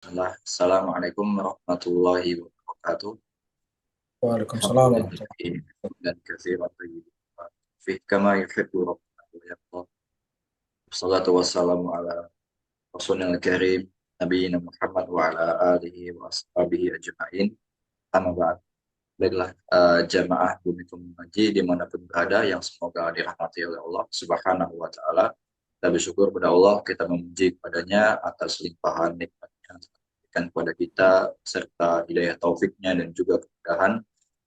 Assalamualaikum warahmatullahi wabarakatuh. Waalaikumsalam warahmatullahi Alhamdulillah dan katsiran thayyiban fi kama yuhibbu rabbuna wa yarda. Wassalatu wassalamu ala rasulil karim nabiyina Muhammad wa ala alihi wa ashabihi ajma'in. Amma ba'd. Baiklah, jamaah Bumikum Haji dimanapun berada yang semoga dirahmati oleh Allah Subhanahu wa taala. Kita bersyukur pada Allah, kita memuji padanya atas limpahan nikmatnya yang diberikan kepada kita serta hidayah taufiknya dan juga kemudahan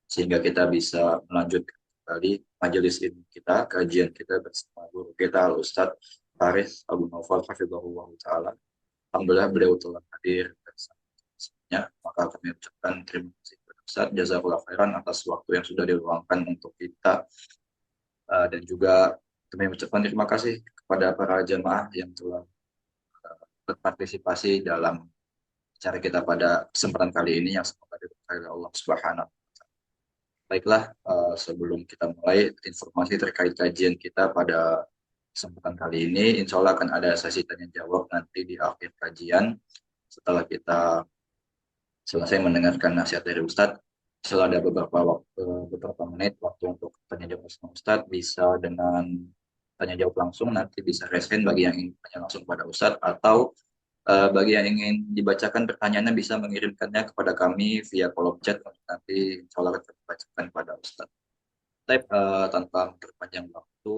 sehingga kita bisa melanjutkan kembali majelis ilmu kita, kajian kita bersama guru kita Al Ustadz Faris Abu Naufal Hafizahullah Ta'ala. Alhamdulillah beliau telah hadir bersama, maka kami ucapkan terima kasih kepada Ustadz Jazakallah khairan atas waktu yang sudah diluangkan untuk kita. Dan juga kami ucapkan terima kasih kepada para jamaah yang telah berpartisipasi dalam acara kita pada kesempatan kali ini yang semoga diberkahi oleh Allah Subhanahu. Baiklah, sebelum kita mulai informasi terkait kajian kita pada kesempatan kali ini, insya Allah akan ada sesi tanya jawab nanti di akhir kajian setelah kita selesai mendengarkan nasihat dari Ustadz. Setelah ada beberapa menit waktu untuk tanya jawab sama Ustadz, bisa dengan tanya jawab langsung, nanti bisa raise hand bagi yang ingin tanya langsung pada Ustadz, atau bagi yang ingin dibacakan pertanyaannya bisa mengirimkannya kepada kami via kolom chat untuk nanti insya Allah akan kami bacakan pada Ustadz. Tanpa memperpanjang waktu,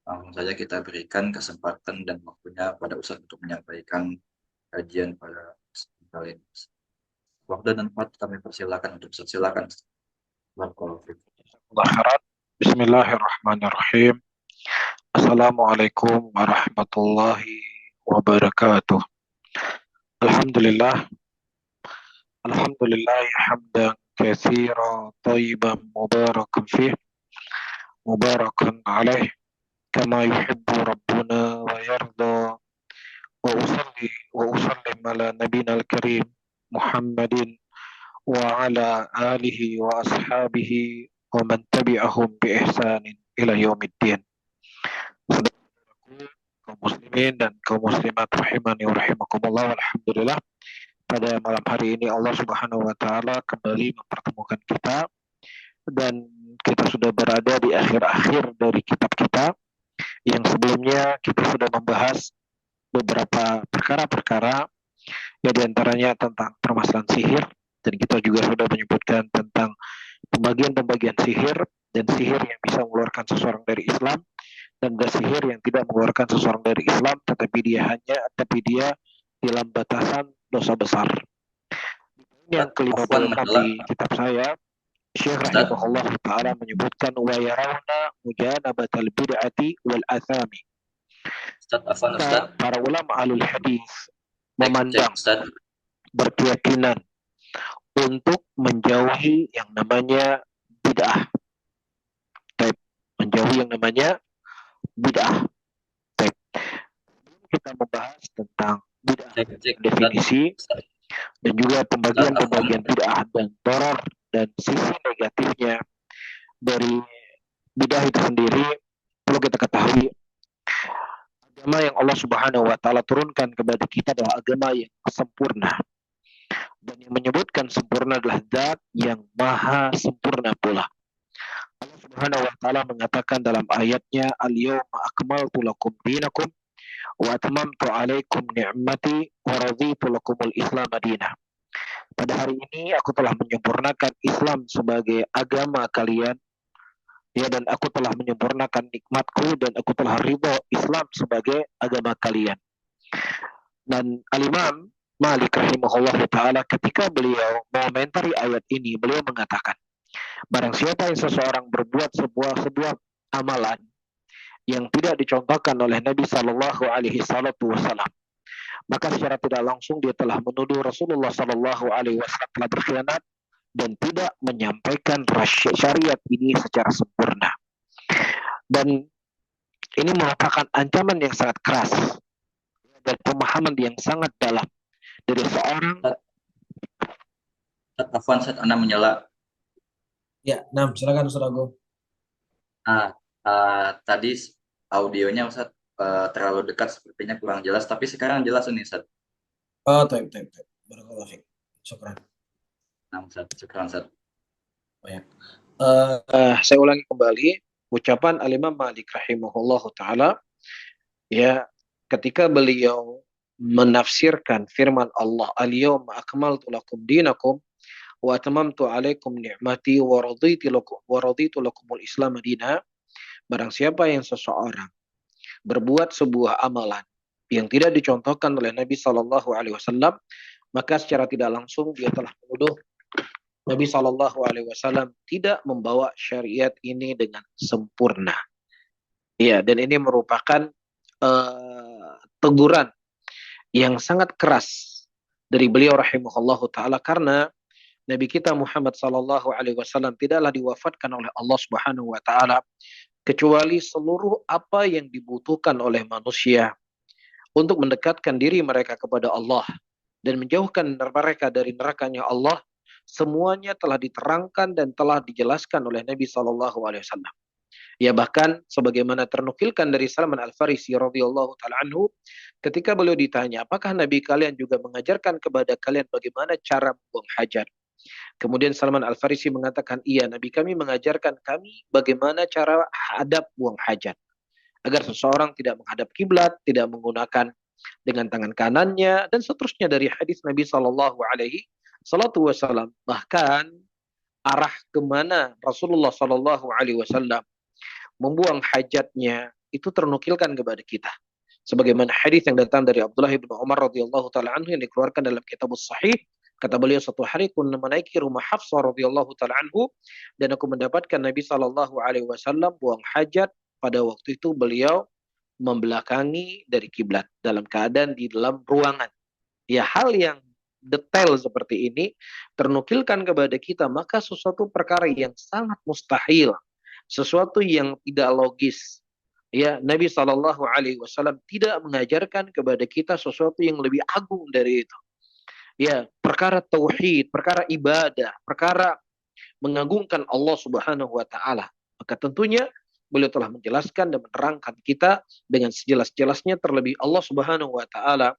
langsung saja kita berikan kesempatan dan waktunya pada Ustadz untuk menyampaikan kajian pada kesempatan kali ini. Waktu dan tempat kami persilakan untuk Ustadz. Silakan. Barakallahu fikum. Bismillahirrahmanirrahim. Assalamualaikum warahmatullahi wabarakatuh. Alhamdulillah, alhamdulillah hamdan katsiran thayyiban mubarakan fih, mubarakan alaih kama yuhibbu rabbuna wa yarda. Wa usallim ala nabiyina al-karim Muhammadin wa ala alihi wa ashabihi wa man tabi'ahum bi ihsanin ila yaumiddin. Saudaraku kaum muslimin dan kaum muslimat rahimani wa rahimakumullah, alhamdulillah pada malam hari ini Allah Subhanahu wa taala kembali mempertemukan kita dan kita sudah berada di akhir-akhir dari kitab kita yang sebelumnya kita sudah membahas beberapa perkara-perkara ya diantaranya tentang permasalahan sihir, dan kita juga sudah menyebutkan tentang pembagian-pembagian sihir dan sihir yang bisa mengeluarkan seseorang dari Islam dan ada sihir yang tidak mengeluarkan seseorang dari Islam tapi dia dalam batasan dosa besar. Ini yang Afwan ke-54 menela di kitab saya, Syekh Ustadz. rahimahullah taala menyebutkan wa yarawna mujanabatal bid'ati wal athami. Ustadz Afwan Ustadz. Para ulama alul hadis Cek cek memandang, Ustadz. berkeyakinan untuk menjauhi yang namanya bid'ah. Menjauhi yang namanya bid'ah. Kita membahas tentang bid'ah, Cek cek Ustadz. definisi dan juga Ustadz Afwan. pembagian-pembagian bid'ah dan doror dan sisi negatifnya dari bid'ah itu sendiri. Perlu kita ketahui, agama yang Allah Subhanahu wa taala turunkan kepada kita adalah agama yang sempurna. Dan yang menyebutkan sempurna adalah Zat yang maha sempurna pula. Allah Subhanahu wa taala mengatakan dalam ayatnya, "Al-yawma akmaltu lakum dinakum wa atmamtu 'alaikum ni'mati wa raditu lakumul Islam madinah." Pada hari ini aku telah menyempurnakan Islam sebagai agama kalian, ya, dan aku telah menyempurnakan nikmatku dan aku telah ridho Islam sebagai agama kalian. Dan Al-Imam Malik rahimahullah taala ketika beliau mengomentari ayat ini, beliau mengatakan, barang siapa yang seseorang berbuat sebuah amalan yang tidak dicontohkan oleh Nabi Shallallahu Alaihi Wasallam, maka secara tidak langsung dia telah menuduh Rasulullah Shallallahu Alaihi Wasallam telah berkhianat dan tidak menyampaikan syariat ini secara sempurna. Dan ini merupakan ancaman yang sangat keras dan pemahaman yang sangat dalam dari seorang. Ustadz Afwan, Ustadz Anda menyela. Ya, silakan Ustaz Agung. Tadi audionya Ustadz terlalu dekat, sepertinya kurang jelas, tapi sekarang jelas ini Ustadz. Oh, taip. Barakallahu fiik. Syukran. Nah, Ustaz. Syukran, Ustaz. Baik. Saya ulangi kembali ucapan Al-Imam Malik rahimahullahu taala, ya, ketika beliau menafsirkan firman Allah, "Al-yawma akmaltu lakum dinakum wa atamamtu alaikum ni'mati wa raditu lakumul Islam madina." Barang siapa yang seseorang berbuat sebuah amalan yang tidak dicontohkan oleh Nabi Shallallahu alaihi wasallam, maka secara tidak langsung dia telah menuduh Nabi Shallallahu alaihi wasallam tidak membawa syariat ini dengan sempurna. Ya, dan ini merupakan teguran yang sangat keras dari beliau rahimahullahu taala, karena Nabi kita Muhammad sallallahu alaihi wasallam tidaklah diwafatkan oleh Allah Subhanahu wa taala kecuali seluruh apa yang dibutuhkan oleh manusia untuk mendekatkan diri mereka kepada Allah dan menjauhkan mereka dari nerakanya Allah, semuanya telah diterangkan dan telah dijelaskan oleh Nabi sallallahu alaihi wasallam. Ya, bahkan sebagaimana ternukilkan dari Salman Al-Farisi radhiyallahu taala anhu, ketika beliau ditanya, "Apakah Nabi kalian juga mengajarkan kepada kalian bagaimana cara membuang hajat?" Kemudian Salman Al-Farisi mengatakan, "Iya, Nabi kami mengajarkan kami bagaimana cara hadap buang hajat. Agar seseorang tidak menghadap kiblat, tidak menggunakan dengan tangan kanannya, dan seterusnya dari hadis Nabi Shallallahu Alaihi Wasallam. Bahkan arah kemana Rasulullah Shallallahu Alaihi Wasallam membuang hajatnya itu ternukilkan kepada kita. Sebagaimana hadis yang datang dari Abdullah bin Umar radhiyallahu taala anhu yang dikeluarkan dalam Kitabus Sahih, kata beliau, "Satu hari aku menaiki rumah Hafsah radhiyallahu taala anhu dan aku mendapatkan Nabi sallallahu alaihi wasallam buang hajat. Pada waktu itu beliau membelakangi dari kiblat dalam keadaan di dalam ruangan." Ya, hal yang detail seperti ini ternukilkan kepada kita, maka sesuatu perkara yang sangat mustahil, sesuatu yang tidak logis. Ya, Nabi Shallallahu Alaihi Wasallam tidak mengajarkan kepada kita sesuatu yang lebih agung dari itu. Ya, perkara tauhid, perkara ibadah, perkara mengagungkan Allah Subhanahu Wa Taala. Maka tentunya beliau telah menjelaskan dan menerangkan kita dengan sejelas-jelasnya. Terlebih Allah Subhanahu Wa Taala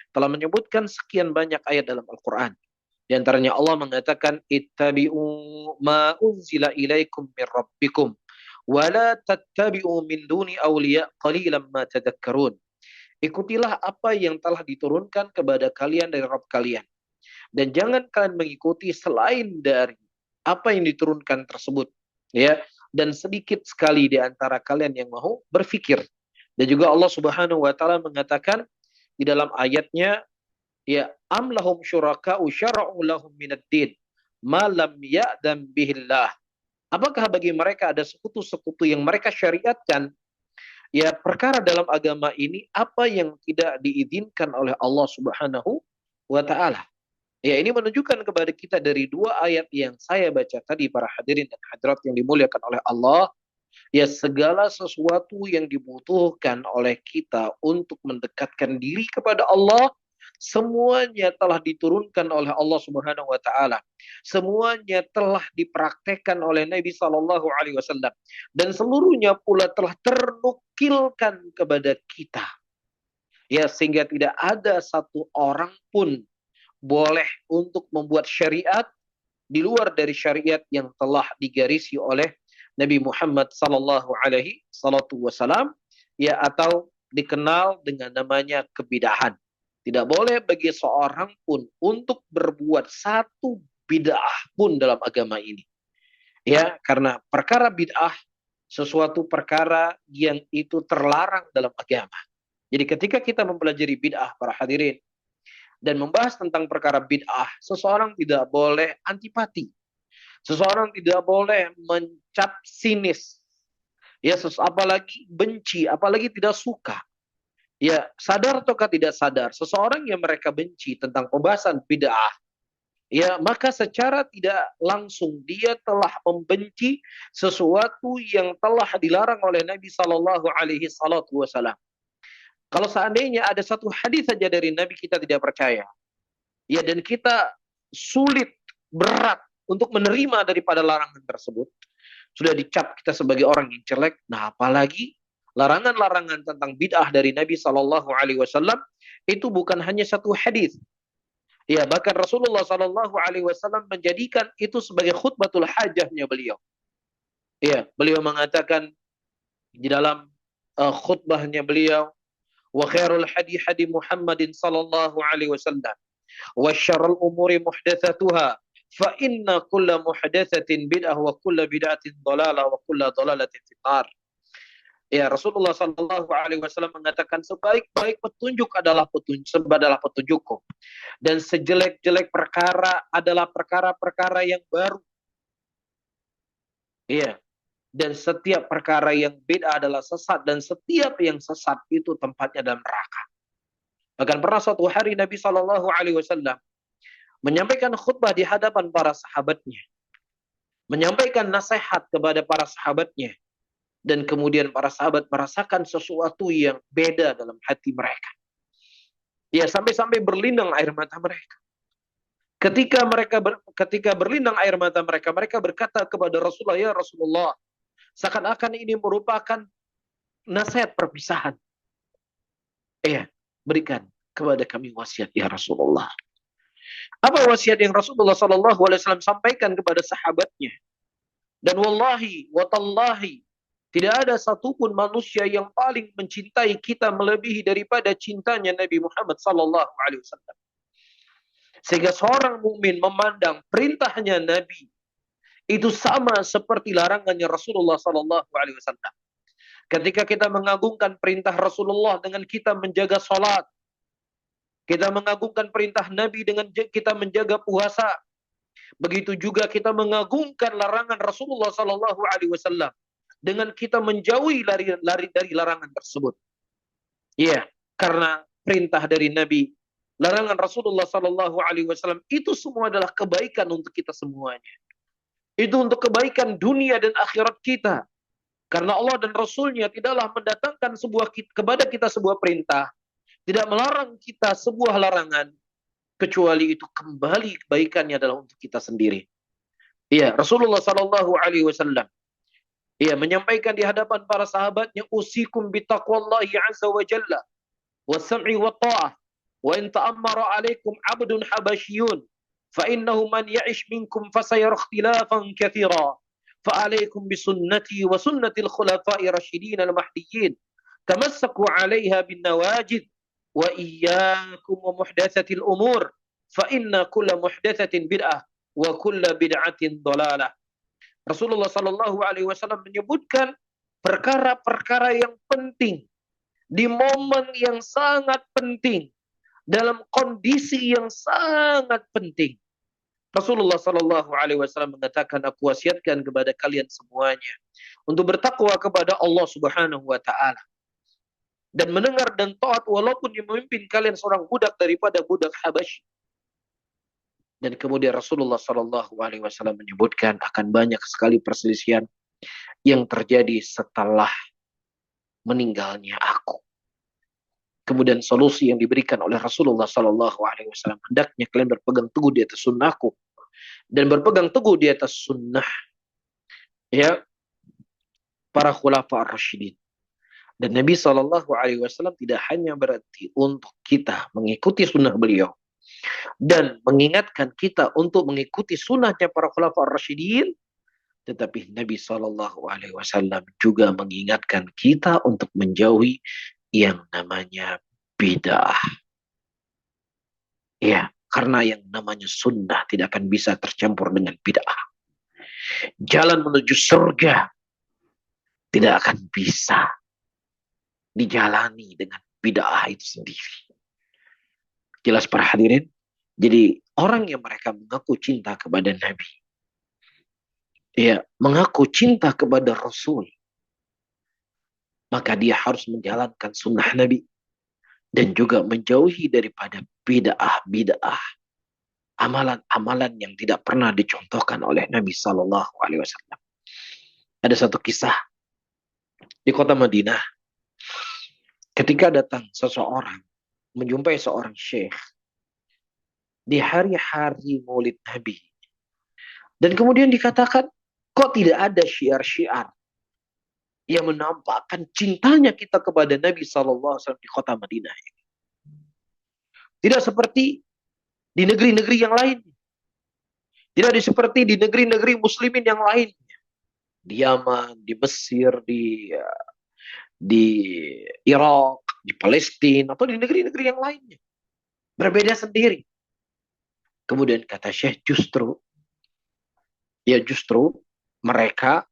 telah menyebutkan sekian banyak ayat dalam Al-Quran. Di antaranya Allah mengatakan, "Ittabi'u ma unzila ilaikum min rabbikum wa la tattabi'u min duni awliya qalilan ma tadhakkarun." Ikutilah apa yang telah diturunkan kepada kalian dari Rabb kalian, dan jangan kalian mengikuti selain dari apa yang diturunkan tersebut, ya, dan sedikit sekali di antara kalian yang mau berfikir. Dan juga Allah Subhanahu wa taala mengatakan di dalam ayatnya, ya, am lahum syuraka'u syara'u lahum minad din ma lam ya'dam bihillah. Apakah bagi mereka ada sekutu-sekutu yang mereka syariatkan, ya, perkara dalam agama ini apa yang tidak diizinkan oleh Allah Subhanahu wa taala. Ya, ini menunjukkan kepada kita dari dua ayat yang saya baca tadi, para hadirin dan hadirat yang dimuliakan oleh Allah, ya, segala sesuatu yang dibutuhkan oleh kita untuk mendekatkan diri kepada Allah, semuanya telah diturunkan oleh Allah Subhanahu wa taala. Semuanya telah dipraktekkan oleh Nabi sallallahu alaihi wasallam, dan seluruhnya pula telah ternukilkan kepada kita. Ya, sehingga tidak ada satu orang pun boleh untuk membuat syariat di luar dari syariat yang telah digarisi oleh Nabi Muhammad sallallahu alaihi wasallam, ya, atau dikenal dengan namanya kebidahan. Tidak boleh bagi seorang pun untuk berbuat satu bid'ah pun dalam agama ini. Ya, karena perkara bid'ah sesuatu perkara yang itu terlarang dalam agama. Jadi ketika kita mempelajari bid'ah, para hadirin, dan membahas tentang perkara bid'ah, seseorang tidak boleh antipati. Seseorang tidak boleh mencap sinis. Ya, apalagi benci, apalagi tidak suka. Ya, sadar ataukah tidak sadar, seseorang yang mereka benci tentang pembahasan bid'ah, ya, maka secara tidak langsung dia telah membenci sesuatu yang telah dilarang oleh Nabi Sallallahu Alaihi Wasallam. Kalau seandainya ada satu hadis saja dari Nabi kita tidak percaya, ya, dan kita sulit, berat untuk menerima daripada larangan tersebut, sudah dicap kita sebagai orang yang jelek. Nah, apalagi larangan-larangan tentang bid'ah dari Nabi Shallallahu Alaihi Wasallam itu bukan hanya satu hadis, Ya, bahkan Rasulullah Shallallahu Alaihi Wasallam menjadikan itu sebagai khutbatul hajahnya beliau. Ya, beliau mengatakan di dalam khutbahnya beliau, wa khairul hadi hadi Muhammadin sallallahu alaihi wasallam wa syarrul umuri muhdatsatuha fa inna kulla muhdatsatin bid'ah wa kulla bid'atin dhalalah wa kulla dhalalatin finnar. Ya, Rasulullah sallallahu alaihi wasallam mengatakan sebaik-baik petunjuk adalah petunjukku dan sejelek-jelek perkara adalah perkara-perkara yang baru. Iya, dan setiap perkara yang bid'ah adalah sesat dan setiap yang sesat itu tempatnya dalam neraka. Bahkan pernah suatu hari Nabi Shallallahu Alaihi Wasallam menyampaikan khutbah di hadapan para sahabatnya, menyampaikan nasihat kepada para sahabatnya, dan kemudian para sahabat merasakan sesuatu yang beda dalam hati mereka. Ya, sampai-sampai berlinang air mata mereka. Ketika berlinang air mata mereka, mereka berkata kepada Rasulullah, ya Rasulullah, seakan-akan ini merupakan nasihat perpisahan. Iya, berikan kepada kami wasiat ya Rasulullah. Apa wasiat yang Rasulullah Sallallahu Alaihi Wasallam sampaikan kepada sahabatnya? Dan wallahi, watallahi, tidak ada satupun manusia yang paling mencintai kita melebihi daripada cintanya Nabi Muhammad Sallallahu Alaihi Wasallam. Sehingga seorang mukmin memandang perintahnya Nabi itu sama seperti larangannya Rasulullah Sallallahu Alaihi Wasallam. Ketika kita mengagungkan perintah Rasulullah dengan kita menjaga sholat, kita mengagungkan perintah Nabi dengan kita menjaga puasa, begitu juga kita mengagungkan larangan Rasulullah Sallallahu Alaihi Wasallam dengan kita menjauhi lari dari larangan tersebut. Iya, karena perintah dari Nabi, larangan Rasulullah Sallallahu Alaihi Wasallam itu semua adalah kebaikan untuk kita semuanya. Itu untuk kebaikan dunia dan akhirat kita. Karena Allah dan Rasulnya tidaklah mendatangkan kepada kita sebuah perintah, tidak melarang kita sebuah larangan, kecuali itu kembali kebaikannya adalah untuk kita sendiri. Iya, Rasulullah Sallallahu Alaihi Wasallam menyampaikan di hadapan para sahabatnya, usikum bitaqwallahi azza wa jalla wa sam'i wa ta'ah wa in ta'ammara alaikum abdun habashiyun fa innahu man ya'ish minkum fasayara ikhtilafan katsira فعليكم بسنتي وسنة الخلفاء الراشدين المهديين تمسكوا عليها بالنواجذ وإياكم ومحدثة الأمور فإن كل محدثة بدعة وكل بدعة ضلالة. Rasulullah Shallallahu Alaihi Wasallam menyebutkan perkara-perkara yang penting di momen yang sangat penting dalam kondisi yang sangat penting. Rasulullah Shallallahu Alaihi Wasallam mengatakan, aku wasiatkan kepada kalian semuanya untuk bertakwa kepada Allah Subhanahu Wa Taala dan mendengar dan taat walaupun yang memimpin kalian seorang budak daripada budak Habasyi. Dan kemudian Rasulullah Shallallahu Alaihi Wasallam menyebutkan akan banyak sekali perselisihan yang terjadi setelah meninggalnya aku. Kemudian solusi yang diberikan oleh Rasulullah Shallallahu Alaihi Wasallam, hendaknya kalian berpegang teguh di atas sunnahku dan berpegang teguh di atas sunnah ya para khulafa ar-rasyidin. Dan Nabi Shallallahu Alaihi Wasallam tidak hanya berarti untuk kita mengikuti sunnah beliau dan mengingatkan kita untuk mengikuti sunnahnya para khulafa ar-rasyidin, tetapi Nabi Shallallahu Alaihi Wasallam juga mengingatkan kita untuk menjauhi yang namanya bid'ah. Ya, karena yang namanya sunnah tidak akan bisa tercampur dengan bid'ah. Jalan menuju surga tidak akan bisa dijalani dengan bid'ah itu sendiri. Jelas para hadirin? Jadi orang yang mereka mengaku cinta kepada Nabi, ya, mengaku cinta kepada Rasul, maka dia harus menjalankan sunnah Nabi dan juga menjauhi daripada bid'ah-bid'ah, amalan-amalan yang tidak pernah dicontohkan oleh Nabi Sallallahu Alaihi Wasallam. Ada satu kisah di kota Madinah, ketika datang seseorang menjumpai seorang syekh di hari-hari Maulid Nabi, dan kemudian dikatakan, kok tidak ada syiar-syiar yang menampakkan cintanya kita kepada Nabi Sallallahu Alaihi Wasallam di kota Madinah ini. Tidak seperti di negeri-negeri yang lain. Tidak seperti di negeri-negeri muslimin yang lain. Di Yaman, di Mesir, di Irak, di Palestina, atau di negeri-negeri yang lainnya. Berbeda sendiri. Kemudian kata Syekh, justru mereka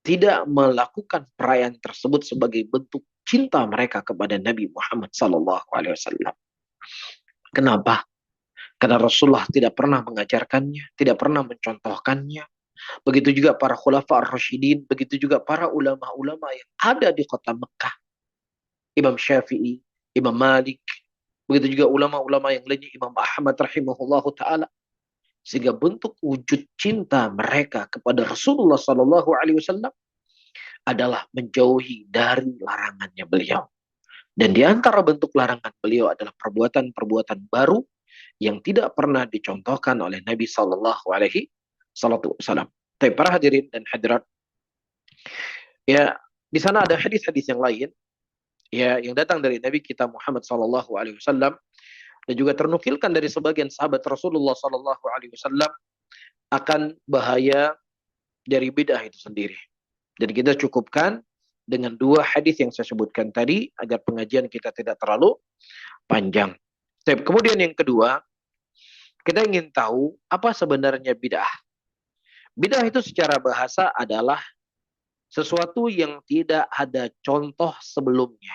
tidak melakukan perayaan tersebut sebagai bentuk cinta mereka kepada Nabi Muhammad SAW. Kenapa? Karena Rasulullah tidak pernah mengajarkannya, tidak pernah mencontohkannya. Begitu juga para khulafa ar-rasyidin, begitu juga para ulama-ulama yang ada di kota Mekah. Imam Syafi'i, Imam Malik, begitu juga ulama-ulama yang lainnya, Imam Ahmad rahimahullahu ta'ala. Sehingga bentuk wujud cinta mereka kepada Rasulullah SAW adalah menjauhi dari larangannya beliau. Dan di antara bentuk larangan beliau adalah perbuatan-perbuatan baru yang tidak pernah dicontohkan oleh Nabi Sallallahu Alaihi Wasallam. Tapi para hadirin dan hadirat, ya di sana ada hadis-hadis yang lain, ya yang datang dari Nabi kita Muhammad Sallallahu Alaihi Wasallam dan juga ternukilkan dari sebagian sahabat Rasulullah Sallallahu Alaihi Wasallam akan bahaya dari bidah itu sendiri. Dan kita cukupkan dengan dua hadis yang saya sebutkan tadi agar pengajian kita tidak terlalu panjang. Kemudian yang kedua, kita ingin tahu apa sebenarnya bid'ah. Bid'ah itu secara bahasa adalah sesuatu yang tidak ada contoh sebelumnya.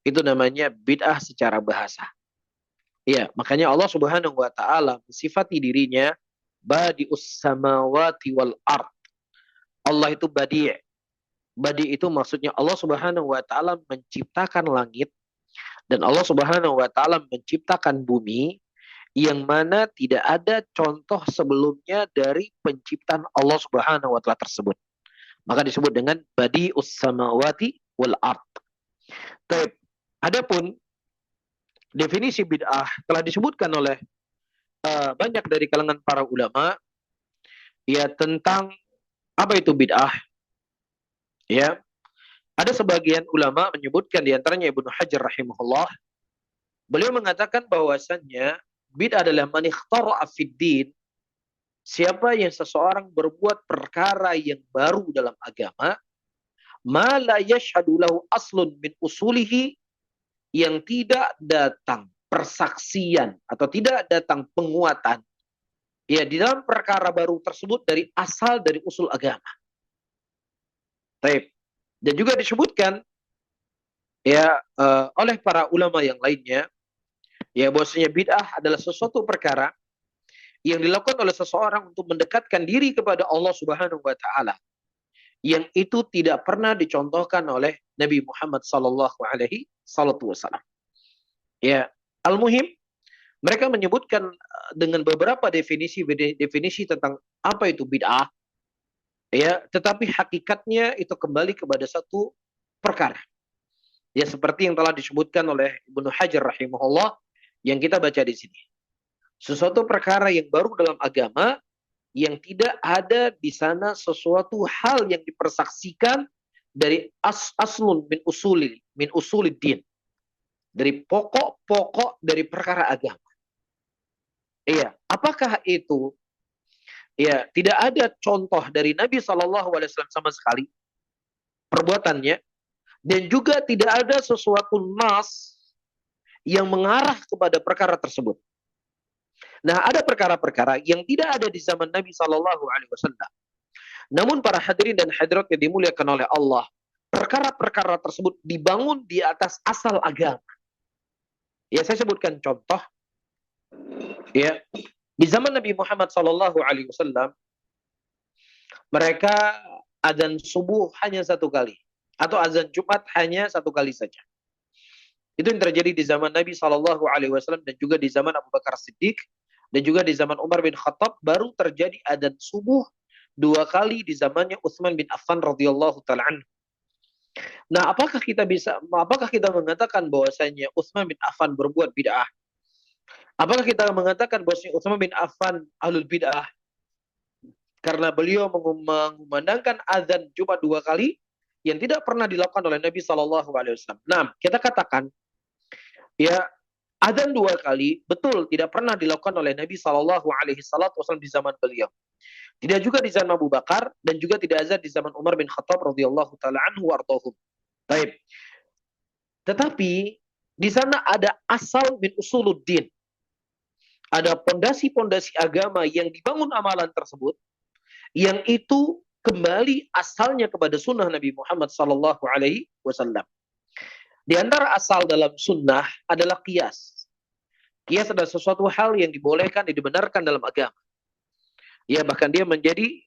Itu namanya bid'ah secara bahasa. Ya, makanya Allah Subhanahu wa taala mensifati dirinya badi'us samawati wal ard. Allah itu badi'. Badi' itu maksudnya Allah Subhanahu wa taala menciptakan langit dan Allah Subhanahu wa taala menciptakan bumi yang mana tidak ada contoh sebelumnya dari penciptaan Allah Subhanahu wa taala tersebut. Maka disebut dengan badi'us samawati wal ard. Adapun definisi bid'ah telah disebutkan oleh banyak dari kalangan para ulama ya tentang apa itu bid'ah. Ya, ada sebagian ulama menyebutkan di antaranya Ibnu Hajar rahimahullah. Beliau mengatakan bahwasannya bid'ah adalah man ikhtara'a fid-din. Siapa yang seseorang berbuat perkara yang baru dalam agama, ma la yashhadu lahu aslun min usulihi, yang tidak datang persaksian atau tidak datang penguatan ya di dalam perkara baru tersebut dari asal dari usul agama. Baik. Dan juga disebutkan ya oleh para ulama yang lainnya ya bahwasanya bid'ah adalah sesuatu perkara yang dilakukan oleh seseorang untuk mendekatkan diri kepada Allah Subhanahu wa taala yang itu tidak pernah dicontohkan oleh Nabi Muhammad sallallahu alaihi wasallam. Ya, al-muhim mereka menyebutkan dengan beberapa definisi tentang apa itu bid'ah. Ya, tetapi hakikatnya itu kembali kepada satu perkara. Ya, seperti yang telah disebutkan oleh Ibnu Hajar rahimahullah yang kita baca di sini. Sesuatu perkara yang baru dalam agama yang tidak ada di sana sesuatu hal yang dipersaksikan dari aslun min usuliddin. Dari pokok-pokok dari perkara agama. Iya, apakah itu ya tidak ada contoh dari Nabi SAW sama sekali perbuatannya dan juga tidak ada sesuatu nas yang mengarah kepada perkara tersebut. Nah, ada perkara-perkara yang tidak ada di zaman Nabi SAW. Namun para hadirin dan hadirat yang dimuliakan oleh Allah, perkara-perkara tersebut dibangun di atas asal agama. Ya, saya sebutkan contoh. Ya, di zaman Nabi Muhammad SAW, mereka azan subuh hanya satu kali, atau azan Jumat hanya satu kali saja. Itu yang terjadi di zaman Nabi SAW dan juga di zaman Abu Bakar Siddiq dan juga di zaman Umar bin Khattab baru terjadi azan subuh dua kali di zamannya Utsman bin Affan radhiyallahu taala anhu. Nah, apakah kita mengatakan bahwasanya Utsman bin Affan berbuat bid'ah? Apakah kita mengatakan bahwasanya Utsman bin Affan ahlul bid'ah karena beliau mengumandangkan azan Jumat dua kali yang tidak pernah dilakukan oleh Nabi SAW? Nah, kita katakan ya Adzan 2 kali betul tidak pernah dilakukan oleh Nabi Shallallahu Alaihi Wasallam di zaman beliau. Tidak juga di zaman Abu Bakar dan juga tidak azan di zaman Umar bin Khattab radhiyallahu taala anhu warḍahum. Baik. Tetapi di sana ada asal min usuluddin. Ada pondasi-pondasi agama yang dibangun amalan tersebut yang itu kembali asalnya kepada sunnah Nabi Muhammad Sallallahu Alaihi Wasallam. Di antara asal dalam sunnah adalah qiyas. Qiyas adalah sesuatu hal yang dibolehkan, yang dibenarkan dalam agama. Ya, bahkan dia menjadi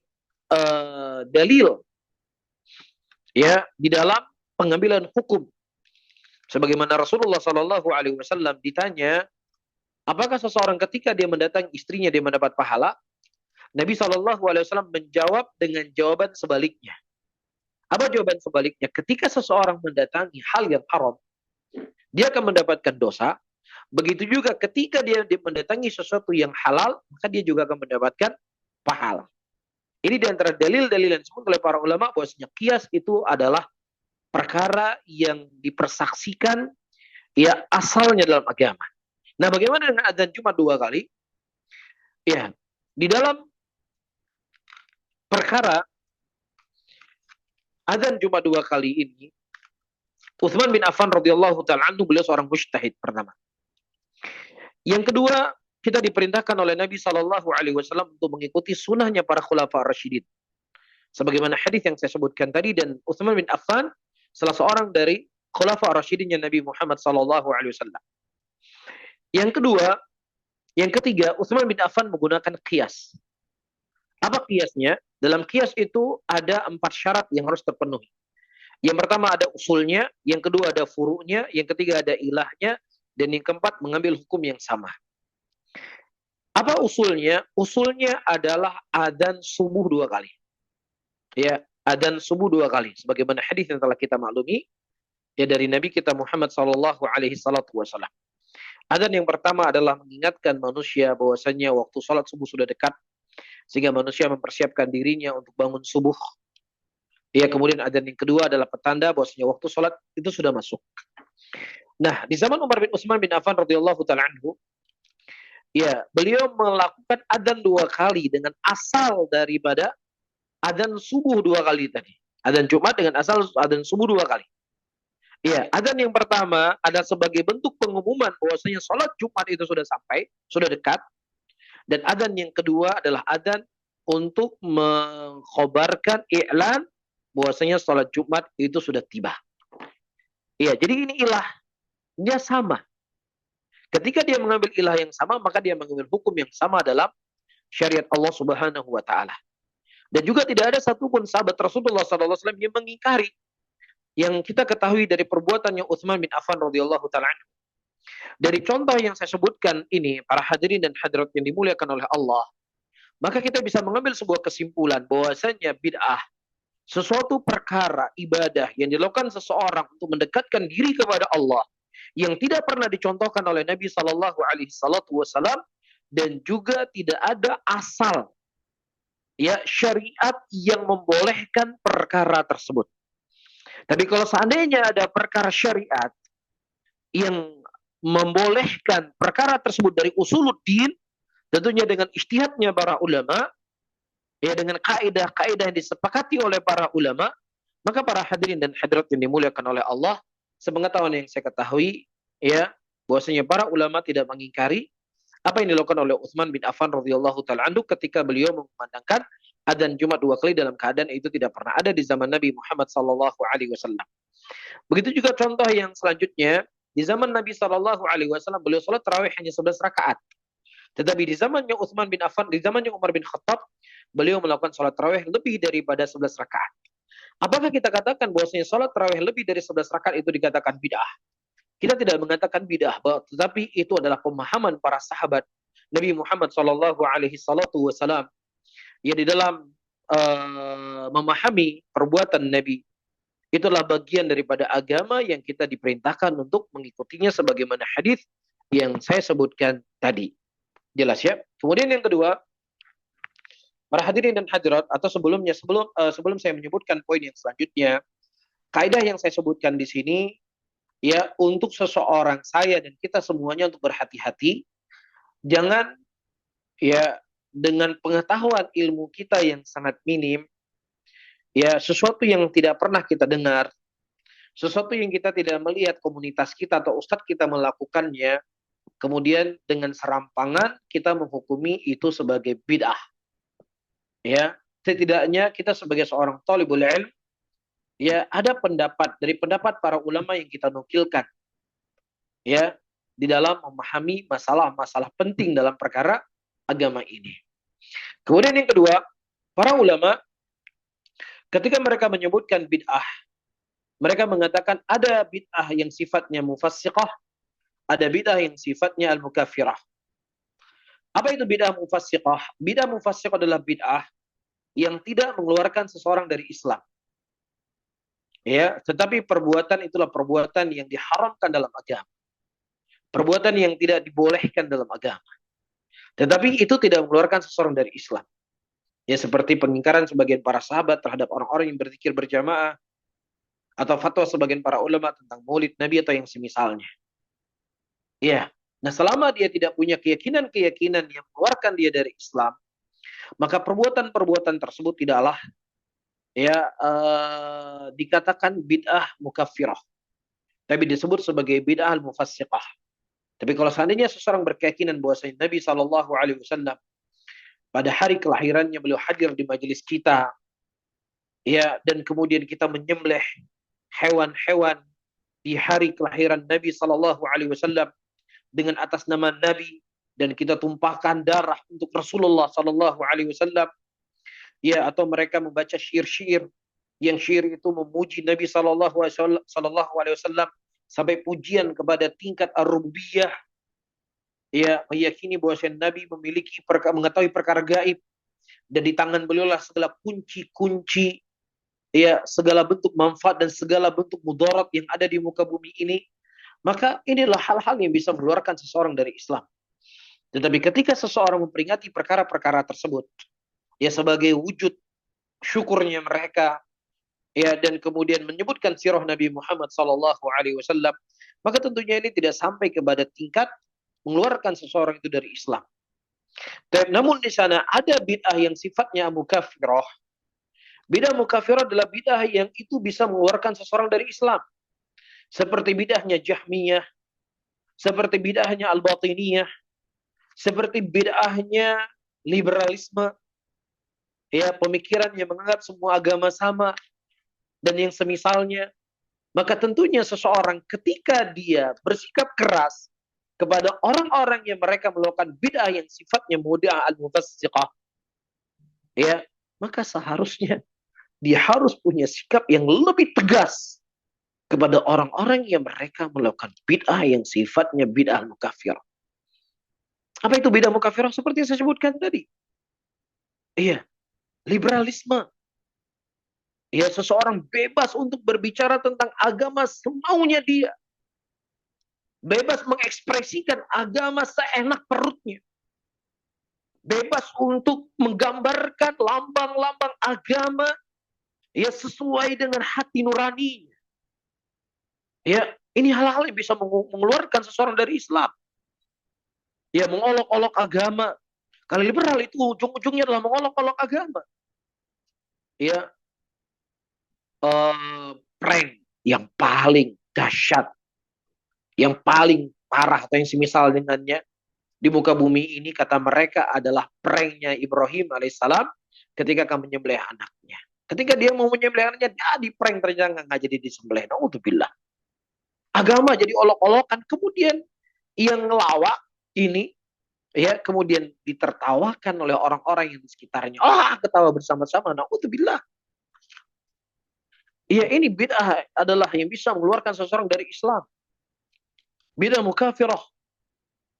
dalil ya di dalam pengambilan hukum. Sebagaimana Rasulullah Sallallahu Alaihi Wasallam ditanya, apakah seseorang ketika dia mendatangi istrinya dia mendapat pahala? Nabi Sallallahu Alaihi Wasallam menjawab dengan jawaban sebaliknya. Apa jawaban sebaliknya? Ketika seseorang mendatangi hal yang haram, dia akan mendapatkan dosa. Begitu juga ketika dia mendatangi sesuatu yang halal, maka dia juga akan mendapatkan pahala. Ini di antara dalil-dalil yang disebut oleh para ulama bahwasanya qiyas itu adalah perkara yang dipersaksikan ya asalnya dalam agama. Nah, bagaimana dengan adzan Jumat 2 kali? Ya, di dalam perkara adzan Jumat 2 kali ini, Utsman bin Affan radhiyallahu taala anhu beliau seorang mujtahid pertama. Yang kedua, kita diperintahkan oleh Nabi Shallallahu Alaihi Wasallam untuk mengikuti sunnahnya para khulafa rasyidin. Sebagaimana hadis yang saya sebutkan tadi, dan Utsman bin Affan salah seorang dari khulafa rasyidinnya Nabi Muhammad Shallallahu Alaihi Wasallam. Yang ketiga, Utsman bin Affan menggunakan qiyas. Apa qiyasnya? Dalam qiyas itu ada 4 syarat yang harus terpenuhi. Yang pertama ada usulnya, yang kedua ada furu'nya, yang ketiga ada ilahnya, dan yang keempat mengambil hukum yang sama. Apa usulnya? Usulnya adalah adzan subuh 2 kali. Ya, adzan subuh 2 kali. Sebagaimana hadis yang telah kita maklumi ya dari Nabi kita Muhammad sallallahu alaihi wasallam. Adzan yang pertama adalah mengingatkan manusia bahwasanya waktu salat subuh sudah dekat sehingga manusia mempersiapkan dirinya untuk bangun subuh. Ya, kemudian adzan yang kedua adalah petanda bahwasanya waktu salat itu sudah masuk. Nah, di zaman Umar bin Utsman bin Affan radhiyallahu taala anhu, ya, beliau melakukan adzan 2 kali dengan asal daripada adzan subuh 2 kali tadi. Adzan Jumat dengan asal adzan subuh 2 kali. Ya, adzan yang pertama ada sebagai bentuk pengumuman bahwasanya salat Jumat itu sudah sampai, sudah dekat. Dan adzan yang kedua adalah adzan untuk mengkhabarkan i'lan bahwasanya salat Jumat itu sudah tiba. Iya, jadi ini ilah. Dia sama. Ketika dia mengambil ilah yang sama, maka dia mengambil hukum yang sama dalam syariat Allah Subhanahu wa taala. Dan juga tidak ada satupun sahabat Rasulullah sallallahu alaihi wasallam yang mengingkari yang kita ketahui dari perbuatannya Utsman bin Affan radhiyallahu taala anhu. Dari contoh yang saya sebutkan ini, para hadirin dan hadirat yang dimuliakan oleh Allah, maka kita bisa mengambil sebuah kesimpulan bahwasanya bid'ah sesuatu perkara ibadah yang dilakukan seseorang untuk mendekatkan diri kepada Allah yang tidak pernah dicontohkan oleh Nabi Shallallahu Alaihi Wasallam dan juga tidak ada asal ya syariat yang membolehkan perkara tersebut. Tapi kalau seandainya ada perkara syariat yang membolehkan perkara tersebut dari usuluddin, tentunya dengan ijtihadnya para ulama, ya dengan kaidah-kaidah yang disepakati oleh para ulama, maka para hadirin dan hadirat yang dimuliakan oleh Allah, sepengetahuan yang saya ketahui, ya, bahwasanya para ulama tidak mengingkari apa yang dilakukan oleh Utsman bin Affan radhiyallahu taala anhu ketika beliau mengumandangkan adzan Jumat 2 kali dalam keadaan itu tidak pernah ada di zaman Nabi Muhammad sallallahu alaihi wasallam. Begitu juga contoh yang selanjutnya, di zaman Nabi sallallahu alaihi wasallam beliau salat tarawih hanya 11 rakaat. Tetapi di zamannya Utsman bin Affan, di zamannya Umar bin Khattab, beliau melakukan salat tarawih lebih daripada 11 rakaat. Apakah kita katakan bahwasanya salat tarawih lebih dari 11 rakaat itu dikatakan bid'ah? Kita tidak mengatakan bid'ah, tetapi itu adalah pemahaman para sahabat Nabi Muhammad sallallahu alaihi wasallam ya di dalam memahami perbuatan Nabi. Itulah bagian daripada agama yang kita diperintahkan untuk mengikutinya sebagaimana hadis yang saya sebutkan tadi. Jelas ya? Kemudian yang kedua, para hadirin dan hadirat, atau sebelum saya menyebutkan poin yang selanjutnya, kaidah yang saya sebutkan di sini ya untuk seseorang, saya dan kita semuanya untuk berhati-hati, jangan ya dengan pengetahuan ilmu kita yang sangat minim, ya sesuatu yang tidak pernah kita dengar, sesuatu yang kita tidak melihat komunitas kita atau ustadz kita melakukannya, kemudian dengan serampangan kita menghukumi itu sebagai bid'ah. Ya, setidaknya kita sebagai seorang thalibul ilm, ya ada pendapat dari pendapat para ulama yang kita nukilkan, ya di dalam memahami masalah-masalah penting dalam perkara agama ini. Kemudian yang kedua, para ulama ketika mereka menyebutkan bid'ah, mereka mengatakan ada bid'ah yang sifatnya mufassiqah, ada bid'ah yang sifatnya al-mukaffirah. Apa itu bid'ah mufassiqah? Bid'ah mufassiqah adalah bid'ah yang tidak mengeluarkan seseorang dari Islam. Ya, tetapi perbuatan itulah perbuatan yang diharamkan dalam agama. Perbuatan yang tidak dibolehkan dalam agama. Tetapi itu tidak mengeluarkan seseorang dari Islam. Ya, seperti pengingkaran sebagian para sahabat terhadap orang-orang yang berzikir berjamaah, atau fatwa sebagian para ulama tentang maulid Nabi atau yang semisalnya. Ya, nah selama dia tidak punya keyakinan-keyakinan yang mengeluarkan dia dari Islam, maka perbuatan-perbuatan tersebut tidaklah ya dikatakan bid'ah mukaffirah, tapi disebut sebagai bid'ah al-mufassiqah. Tapi kalau seandainya seseorang berkeyakinan bahwasanya Nabi Shallallahu Alaihi Wasallam pada hari kelahirannya beliau hadir di majelis kita, ya, dan kemudian kita menyembelih hewan-hewan di hari kelahiran Nabi Shallallahu Alaihi Wasallam dengan atas nama Nabi, dan kita tumpahkan darah untuk Rasulullah Shallallahu Alaihi Wasallam, ya, atau mereka membaca syair-syair yang syair itu memuji Nabi Shallallahu Alaihi Wasallam sampai pujian kepada tingkat ar-rububiyah, ya, meyakini bahwa Nabi memiliki mengetahui perkara gaib, dan di tangan beliau lah segala kunci-kunci, ya, segala bentuk manfaat dan segala bentuk mudarat yang ada di muka bumi ini. Maka inilah hal-hal yang bisa mengeluarkan seseorang dari Islam. Tetapi ketika seseorang memperingati perkara-perkara tersebut, ya sebagai wujud syukurnya mereka, ya, dan kemudian menyebutkan sirah Nabi Muhammad Sallallahu Alaihi Wasallam, maka tentunya ini tidak sampai kepada tingkat mengeluarkan seseorang itu dari Islam. Namun di sana ada bid'ah yang sifatnya mukaffirah. Bid'ah mukaffirah adalah bid'ah yang itu bisa mengeluarkan seseorang dari Islam. Seperti bid'ahnya Jahmiyah, seperti bid'ahnya Al-Batiniyah, seperti bid'ahnya liberalisme, ya, pemikiran yang menganggap semua agama sama dan yang semisalnya. Maka tentunya seseorang ketika dia bersikap keras kepada orang-orang yang mereka melakukan bid'ah yang sifatnya bid'ah al-mufassiqah, ya, maka seharusnya dia harus punya sikap yang lebih tegas kepada orang-orang yang mereka melakukan bid'ah yang sifatnya bid'ah al-mukaffirah. Apa itu bid'ah mukaffirah? Seperti yang saya sebutkan tadi. Iya, liberalisme. Ya, seseorang bebas untuk berbicara tentang agama semaunya dia. Bebas mengekspresikan agama seenak perutnya. Bebas untuk menggambarkan lambang-lambang agama ya sesuai dengan hati nuraninya. Ya, ini hal-hal yang bisa mengeluarkan seseorang dari Islam. Ya, mengolok-olok agama. Kalau liberal itu ujung-ujungnya adalah mengolok-olok agama. Ya, prank yang paling dahsyat, yang paling parah atau yang semisal dengannya di muka bumi ini, kata mereka, adalah pranknya Ibrahim alaihissalam ketika akan menyembelih anaknya. Ketika dia mau menyembelih anaknya, dia di prank, ternyata nggak jadi disembelih. Naudzubillah. Agama jadi olok-olokan, kemudian yang ngelawak ini, ya, kemudian ditertawakan oleh orang-orang yang di sekitarnya. Ketawa bersama-sama. Naudzubillah. Ya, ini bid'ah adalah yang bisa mengeluarkan seseorang dari Islam. Bid'ah mukafirah.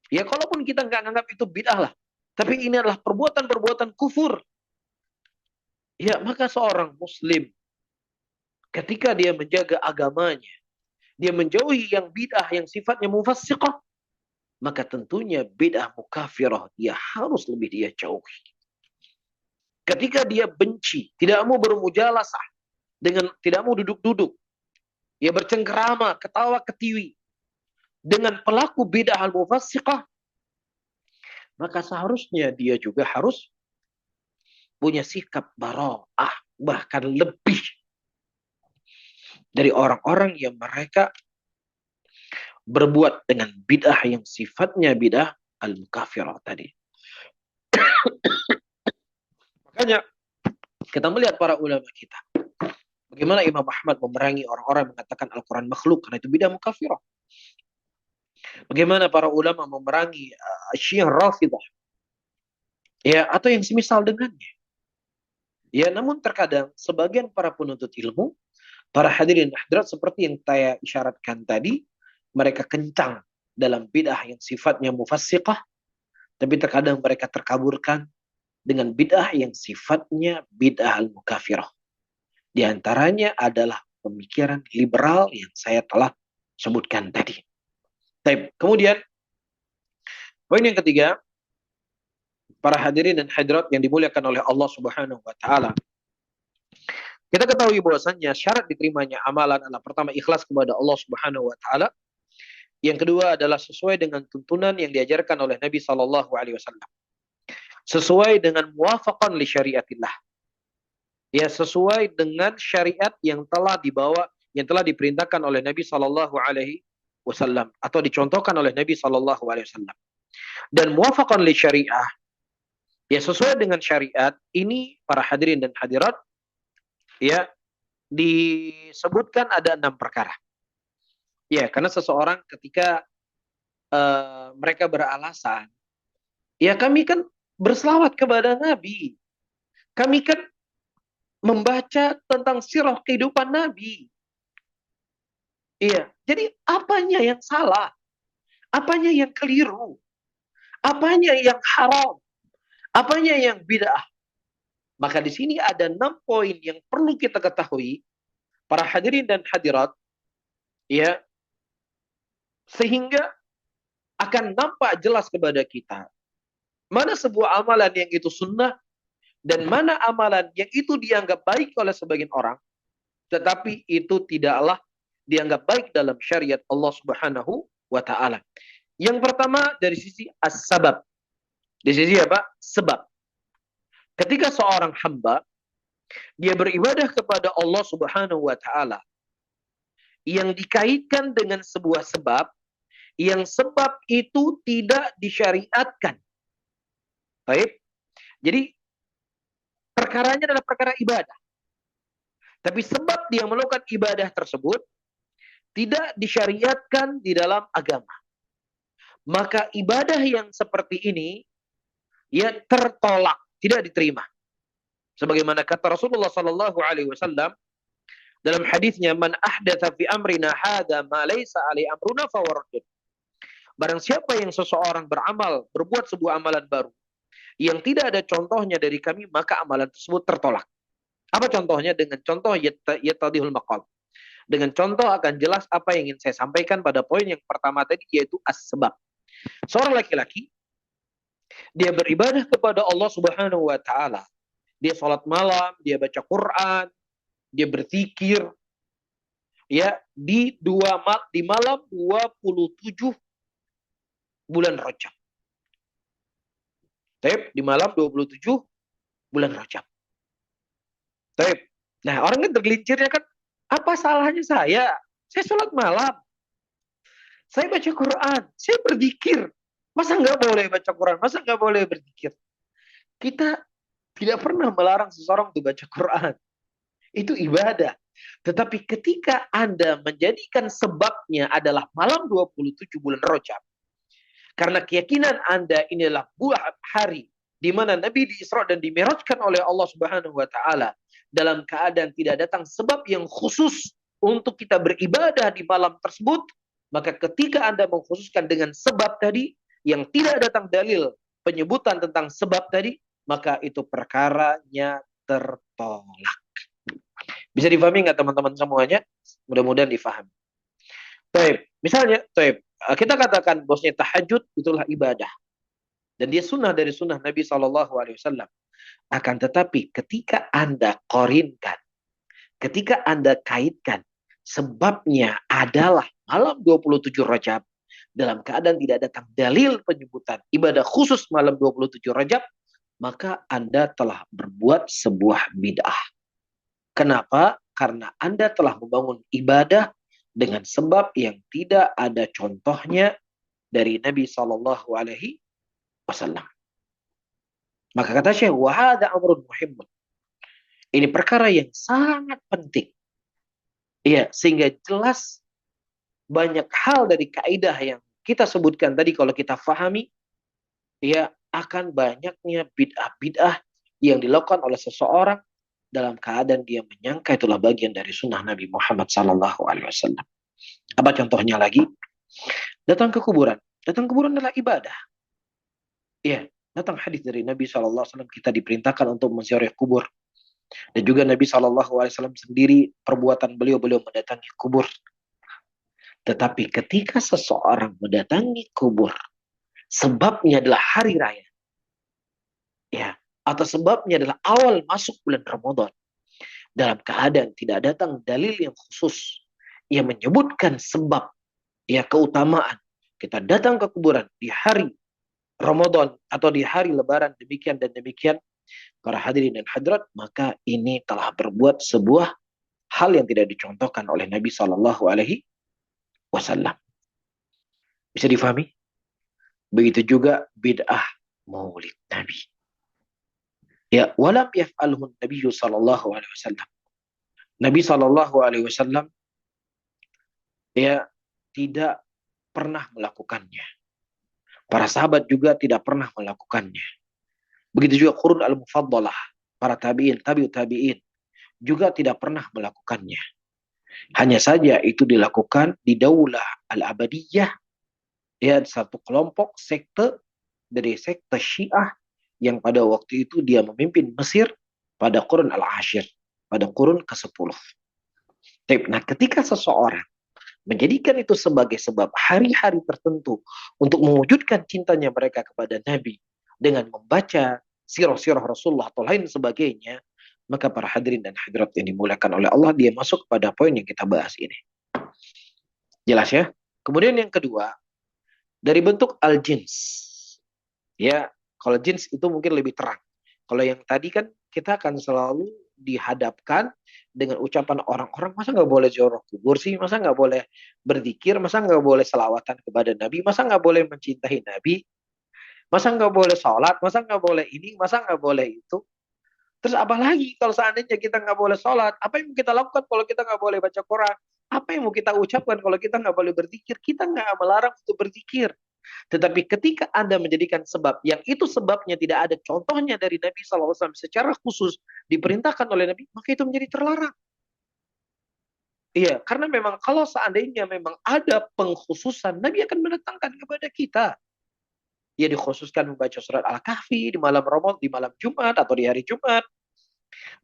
Ya, kalaupun kita nggak anggap itu bid'ah lah, tapi ini adalah perbuatan-perbuatan kufur. Ya, maka seorang muslim ketika dia menjaga agamanya, dia menjauhi yang bid'ah yang sifatnya mufassiqah, maka tentunya bid'ah mukafirah dia harus lebih dia jauhi. Ketika dia benci, tidak mau bermujalasah, dengan tidak mau duduk-duduk, ia bercengkerama, ketawa ketiwi dengan pelaku bid'ah al-mufassiqah, maka seharusnya dia juga harus punya sikap bara'ah, bahkan lebih dari orang-orang yang mereka berbuat dengan bid'ah yang sifatnya bid'ah al-mukafirah tadi. Makanya kita melihat para ulama kita, bagaimana Imam Ahmad memerangi orang-orang yang mengatakan Al-Quran makhluk, karena itu bid'ah mukafirah. Bagaimana para ulama memerangi Syiah Rafidah, ya, atau yang semisal dengannya. Ya, namun terkadang sebagian para penuntut ilmu, para hadirin hadirat seperti yang saya isyaratkan tadi, mereka kencang dalam bid'ah yang sifatnya mufassiqah, tapi terkadang mereka terkaburkan dengan bid'ah yang sifatnya bid'ah al-mukafirah. Di antaranya adalah pemikiran liberal yang saya telah sebutkan tadi. Kemudian, poin yang ketiga, para hadirin dan hadirat yang dimuliakan oleh Allah Subhanahu wa taala. Kita ketahui bahwasannya syarat diterimanya amalan adalah pertama ikhlas kepada Allah Subhanahu wa taala. Yang kedua adalah sesuai dengan tuntunan yang diajarkan oleh Nabi sallallahu alaihi wasallam. Sesuai dengan muwafaqan li syariatillah. Ya, sesuai dengan syariat yang telah dibawa, yang telah diperintahkan oleh Nabi sallallahu alaihi wasallam atau dicontohkan oleh Nabi sallallahu alaihi wasallam. Dan muwafaqan li syariah, ya sesuai dengan syariat ini para hadirin dan hadirat, ya disebutkan ada 6 perkara. Ya, karena seseorang ketika mereka beralasan, ya kami kan berselawat kepada Nabi, kami kan membaca tentang sirah kehidupan Nabi. Iya, jadi apanya yang salah? Apanya yang keliru? Apanya yang haram? Apanya yang bid'ah? Maka di sini ada 6 poin yang perlu kita ketahui, para hadirin dan hadirat, ya, sehingga akan nampak jelas kepada kita mana sebuah amalan yang itu sunnah dan mana amalan yang itu dianggap baik oleh sebagian orang, tetapi itu tidaklah dianggap baik dalam syariat Allah Subhanahu wa taala. Yang pertama dari sisi as-sabab. Di sisi apa? Sebab. Ketika seorang hamba dia beribadah kepada Allah Subhanahu wa taala yang dikaitkan dengan sebuah sebab, yang sebab itu tidak disyariatkan. Baik. Jadi perkaranya adalah perkara ibadah. Tapi sebab dia melakukan ibadah tersebut tidak disyariatkan di dalam agama. Maka ibadah yang seperti ini ya tertolak, tidak diterima. Sebagaimana kata Rasulullah sallallahu alaihi wasallam dalam hadisnya, man ahdatsa fi amrina hadza ma laysa alai amruna fawaradun. Barang siapa yang seseorang beramal, berbuat sebuah amalan baru yang tidak ada contohnya dari kami, maka amalan tersebut tertolak. Apa contohnya? Dengan contoh yatadihul maqal. Dengan contoh akan jelas apa yang ingin saya sampaikan pada poin yang pertama tadi, yaitu as-sebab. Seorang laki-laki dia beribadah kepada Allah Subhanahu wa taala. Dia sholat malam, dia baca Quran, dia berzikir, ya di malam 27 bulan Rajab. Di malam 27 bulan Rajab. Nah, orang kan tergelincirnya kan, apa salahnya saya? Saya sholat malam, saya baca Quran, saya berzikir. Masa nggak boleh baca Quran? Masa nggak boleh berzikir? Kita tidak pernah melarang seseorang untuk baca Quran. Itu ibadah. Tetapi ketika Anda menjadikan sebabnya adalah malam 27 bulan Rajab, karena keyakinan Anda inilah buah hari di mana Nabi diisra dan dimi'rajkan oleh Allah Subhanahu wa taala dalam keadaan tidak datang sebab yang khusus untuk kita beribadah di malam tersebut, maka ketika Anda mengkhususkan dengan sebab tadi yang tidak datang dalil penyebutan tentang sebab tadi, maka itu perkaranya tertolak. Bisa difahami nggak teman-teman semuanya? Mudah-mudahan difahami. Misalnya, kita katakan bosnya tahajud itulah ibadah. Dan dia sunnah dari sunnah Nabi SAW. Akan tetapi ketika Anda korinkan, ketika Anda kaitkan sebabnya adalah malam 27 Rajab, dalam keadaan tidak datang dalil penyebutan ibadah khusus malam 27 Rajab, maka Anda telah berbuat sebuah bid'ah. Kenapa? Karena Anda telah membangun ibadah dengan sebab yang tidak ada contohnya dari Nabi Shallallahu Alaihi Wasallam. Maka kata Syekh, wahada amrun muhimun. Ini perkara yang sangat penting. Ya, sehingga jelas banyak hal dari kaidah yang kita sebutkan tadi kalau kita fahami, ya akan banyaknya bid'ah-bid'ah yang dilakukan oleh seseorang dalam keadaan dia menyangka itulah bagian dari sunnah Nabi Muhammad Sallallahu Alaihi Wasallam. Apa contohnya lagi? Datang ke kuburan. Datang ke kuburan adalah ibadah. Ya, datang hadis dari Nabi Sallallahu Alaihi Wasallam kita diperintahkan untuk menziarah kubur. Dan juga Nabi Shallallahu Alaihi Wasallam sendiri perbuatan beliau mendatangi kubur. Tetapi ketika seseorang mendatangi kubur, sebabnya adalah hari raya, ya, atau sebabnya adalah awal masuk bulan Ramadan, dalam keadaan tidak datang dalil yang khusus yang menyebutkan sebab, ya keutamaan kita datang ke kuburan di hari Ramadan atau di hari Lebaran demikian dan demikian, para hadirin dan hadirat, maka ini telah berbuat sebuah hal yang tidak dicontohkan oleh Nabi Shallallahu Alaihi Wasallam. Bisa difahami? Begitu juga bid'ah maulid Nabi. Ya, walam yaf'alhu Nabi Shallallahu Alaihi Wasallam. Nabi Shallallahu Alaihi Wasallam ya tidak pernah melakukannya. Para sahabat juga tidak pernah melakukannya. Begitu juga qurun al-mufaddalah, para tabi'in, tabi'ut tabi'in juga tidak pernah melakukannya. Hanya saja itu dilakukan di Daulah Al-Abadiyah, ya satu kelompok sekte dari sekte Syiah yang pada waktu itu dia memimpin Mesir pada qurun al-ashir, pada qurun ke-10. Nah, ketika seseorang menjadikan itu sebagai sebab hari-hari tertentu untuk mewujudkan cintanya mereka kepada Nabi dengan membaca sirah-sirah Rasulullah atau lain sebagainya, maka para hadirin dan hadirat yang dimuliakan oleh Allah, dia masuk pada poin yang kita bahas ini. Jelas ya? Kemudian yang kedua, dari bentuk al-jins. Ya, kalau jins itu mungkin lebih terang. Kalau yang tadi kan kita akan selalu dihadapkan dengan ucapan orang-orang, masa nggak boleh ziarah kubur sih, masa nggak boleh berzikir, masa nggak boleh selawatan kepada Nabi, masa nggak boleh mencintai Nabi, masa nggak boleh sholat, masa nggak boleh ini, masa nggak boleh itu. Terus apa lagi kalau seandainya kita nggak boleh sholat? Apa yang mau kita lakukan kalau kita nggak boleh baca Quran? Apa yang mau kita ucapkan kalau kita nggak boleh berzikir? Kita nggak melarang untuk berzikir. Tetapi ketika Anda menjadikan sebab yang itu sebabnya tidak ada contohnya dari Nabi SAW secara khusus diperintahkan oleh Nabi, maka itu menjadi terlarang. Iya, karena memang kalau seandainya memang ada pengkhususan, Nabi akan mendatangkan kepada kita. Ya dikhususkan membaca surat Al-Kahfi di malam Ramadan, di malam Jumat atau di hari Jumat.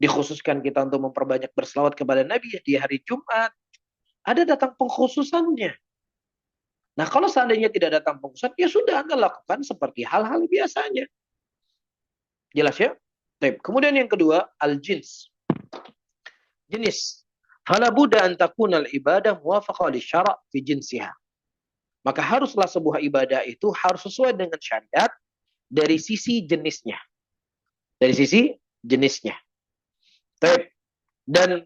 Dikhususkan kita untuk memperbanyak berselawat kepada Nabi di hari Jumat. Ada datang pengkhususannya. Nah, kalau seandainya tidak datang pengkhususan, ya sudah Anda lakukan seperti hal-hal biasanya. Jelas ya? Kemudian yang kedua, al-jins. Jenis. Fala budda an takuna al-ibadah muwafaqah li syara' fi jinsiha. Maka haruslah sebuah ibadah itu harus sesuai dengan syariat dari sisi jenisnya. Dari sisi jenisnya. Dan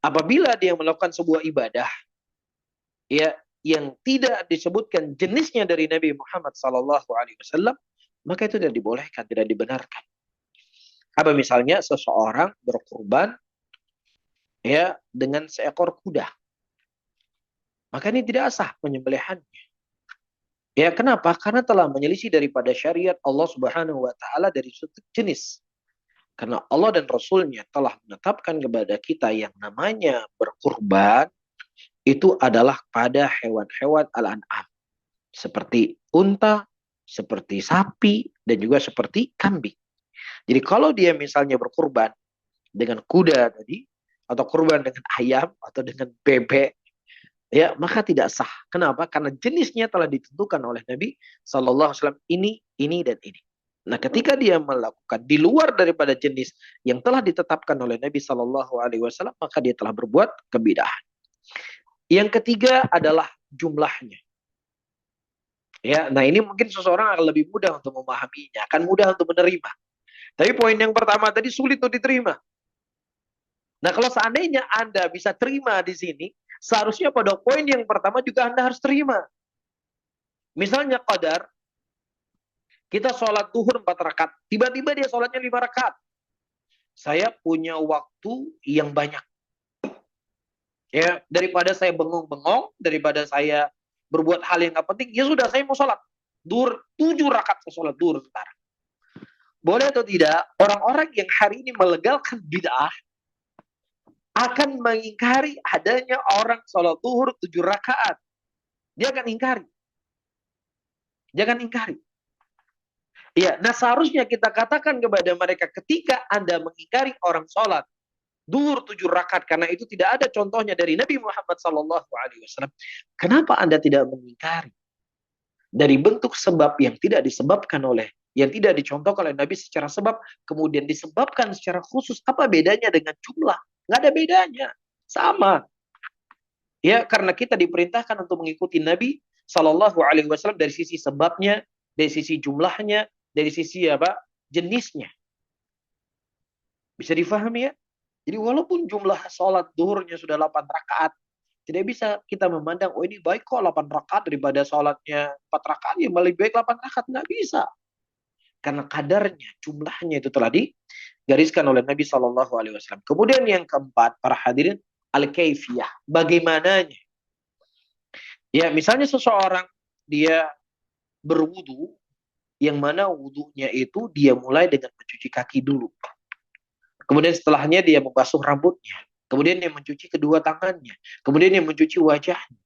apabila dia melakukan sebuah ibadah ya yang tidak disebutkan jenisnya dari Nabi Muhammad SAW, maka itu tidak dibolehkan, tidak dibenarkan. Apa misalnya seseorang berkurban ya dengan seekor kuda, maka ini tidak sah penyembelihannya. Ya kenapa? Karena telah menyelisih daripada syariat Allah Subhanahu wa taala dari suatu jenis. Karena Allah dan Rasulnya telah menetapkan kepada kita yang namanya berkurban itu adalah pada hewan-hewan al-an'am. Seperti unta, seperti sapi, dan juga seperti kambing. Jadi kalau dia misalnya berkurban dengan kuda tadi, atau kurban dengan ayam, atau dengan bebek, ya maka tidak sah. Kenapa? Karena jenisnya telah ditentukan oleh Nabi Sallallahu Alaihi Wasallam ini, dan ini. Nah, ketika dia melakukan di luar daripada jenis yang telah ditetapkan oleh Nabi Sallallahu Alaihi Wasallam, maka dia telah berbuat kebidahan. Yang ketiga adalah jumlahnya. Ya, nah ini mungkin seseorang akan lebih mudah untuk memahaminya, akan mudah untuk menerima. Tapi poin yang pertama tadi sulit untuk diterima. Nah, kalau seandainya Anda bisa terima di sini, seharusnya pada poin yang pertama juga Anda harus terima. Misalnya qadar, kita sholat duhur 4 rakaat, tiba-tiba dia sholatnya 5 rakaat. Saya punya waktu yang banyak. Ya, daripada saya bengong-bengong, daripada saya berbuat hal yang gak penting, ya sudah saya mau sholat. Duhur 7 rakaat saya sholat duhur sekarang. Boleh atau tidak, orang-orang yang hari ini melegalkan bid'ah akan mengingkari adanya orang sholat duhur 7 rakaat. Dia akan ingkari. Jangan ingkari. Ya, nah seharusnya kita katakan kepada mereka ketika Anda mengingkari orang sholat duhur 7 rakaat karena itu tidak ada contohnya dari Nabi Muhammad SAW. Kenapa Anda tidak mengingkari? Dari bentuk sebab yang tidak disebabkan oleh, yang tidak dicontohkan oleh Nabi secara sebab, kemudian disebabkan secara khusus. Apa bedanya dengan jumlah? Nggak ada bedanya. Sama. Ya, karena kita diperintahkan untuk mengikuti Nabi SAW dari sisi sebabnya, dari sisi jumlahnya, dari sisi apa? Jenisnya. Bisa difahami ya? Jadi walaupun jumlah sholat duhurnya sudah 8 rakaat, tidak bisa kita memandang, oh ini baik kok 8 rakaat daripada sholatnya 4 rakaat, ya lebih baik 8 rakaat. Nggak bisa. Karena kadarnya, jumlahnya itu telah digariskan oleh Nabi SAW. Kemudian yang keempat, para hadirin, al-kaifiyah. Bagaimananya? Ya, misalnya seseorang, dia berwudu, yang mana wudunya itu dia mulai dengan mencuci kaki dulu. Kemudian setelahnya dia membasuh rambutnya. Kemudian dia mencuci kedua tangannya. Kemudian dia mencuci wajahnya.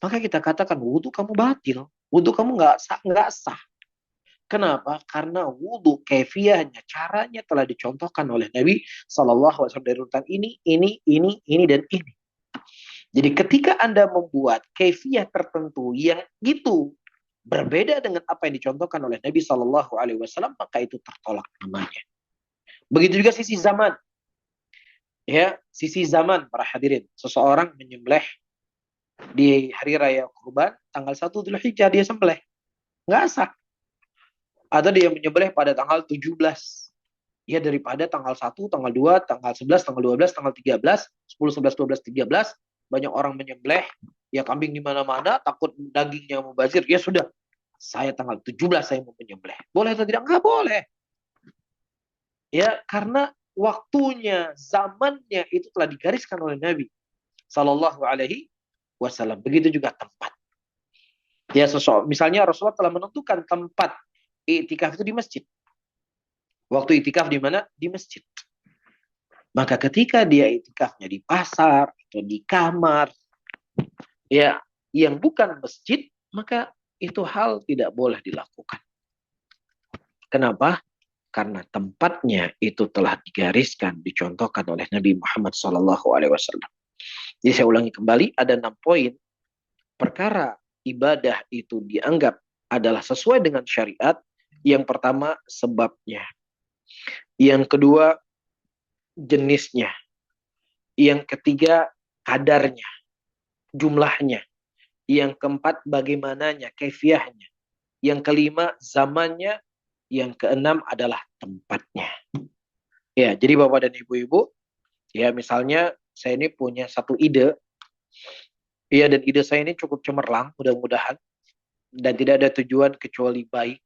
Maka kita katakan wudu kamu batil. Wudu kamu nggak sah. Kenapa? Karena wudu kaifiyahnya, caranya telah dicontohkan oleh Nabi SAW dari urutan ini, dan ini. Jadi ketika Anda membuat kaifiyah tertentu yang itu berbeda dengan apa yang dicontohkan oleh Nabi SAW, maka itu tertolak namanya. Begitu juga sisi zaman. Ya, sisi zaman para hadirin. Seseorang menyembelih di hari raya Kurban tanggal 1 Dzulhijjah dia sembelih. Nggak sah. Atau dia menyembelih pada tanggal 17. Ya, daripada tanggal 1, tanggal 2, tanggal 11, tanggal 12, tanggal 13, 10, 11, 12, 13, banyak orang menyembelih, ya kambing di mana-mana, takut dagingnya mubazir. Ya sudah, saya tanggal 17 saya mau menyembelih. Boleh atau tidak? Nggak boleh. Ya, karena waktunya, zamannya itu telah digariskan oleh Nabi Sallallahu Alaihi Wasallam. Begitu juga tempat. Ya, misalnya Rasulullah telah menentukan tempat iktikaf itu di masjid. Waktu iktikaf di mana? Di masjid. Maka ketika dia iktikafnya di pasar atau di kamar, ya, yang bukan masjid, maka itu hal tidak boleh dilakukan. Kenapa? Karena tempatnya itu telah digariskan, dicontohkan oleh Nabi Muhammad SAW. Jadi saya ulangi kembali, ada 6 poin perkara ibadah itu dianggap adalah sesuai dengan syariat. Yang pertama, sebabnya. Yang kedua, jenisnya. Yang ketiga, kadarnya, jumlahnya. Yang keempat, bagaimananya, kaifiahnya. Yang kelima, zamannya. Yang keenam adalah tempatnya. Ya, jadi Bapak dan Ibu-ibu, ya misalnya saya ini punya satu ide. Ya, dan ide saya ini cukup cemerlang, mudah-mudahan. Dan tidak ada tujuan kecuali baik.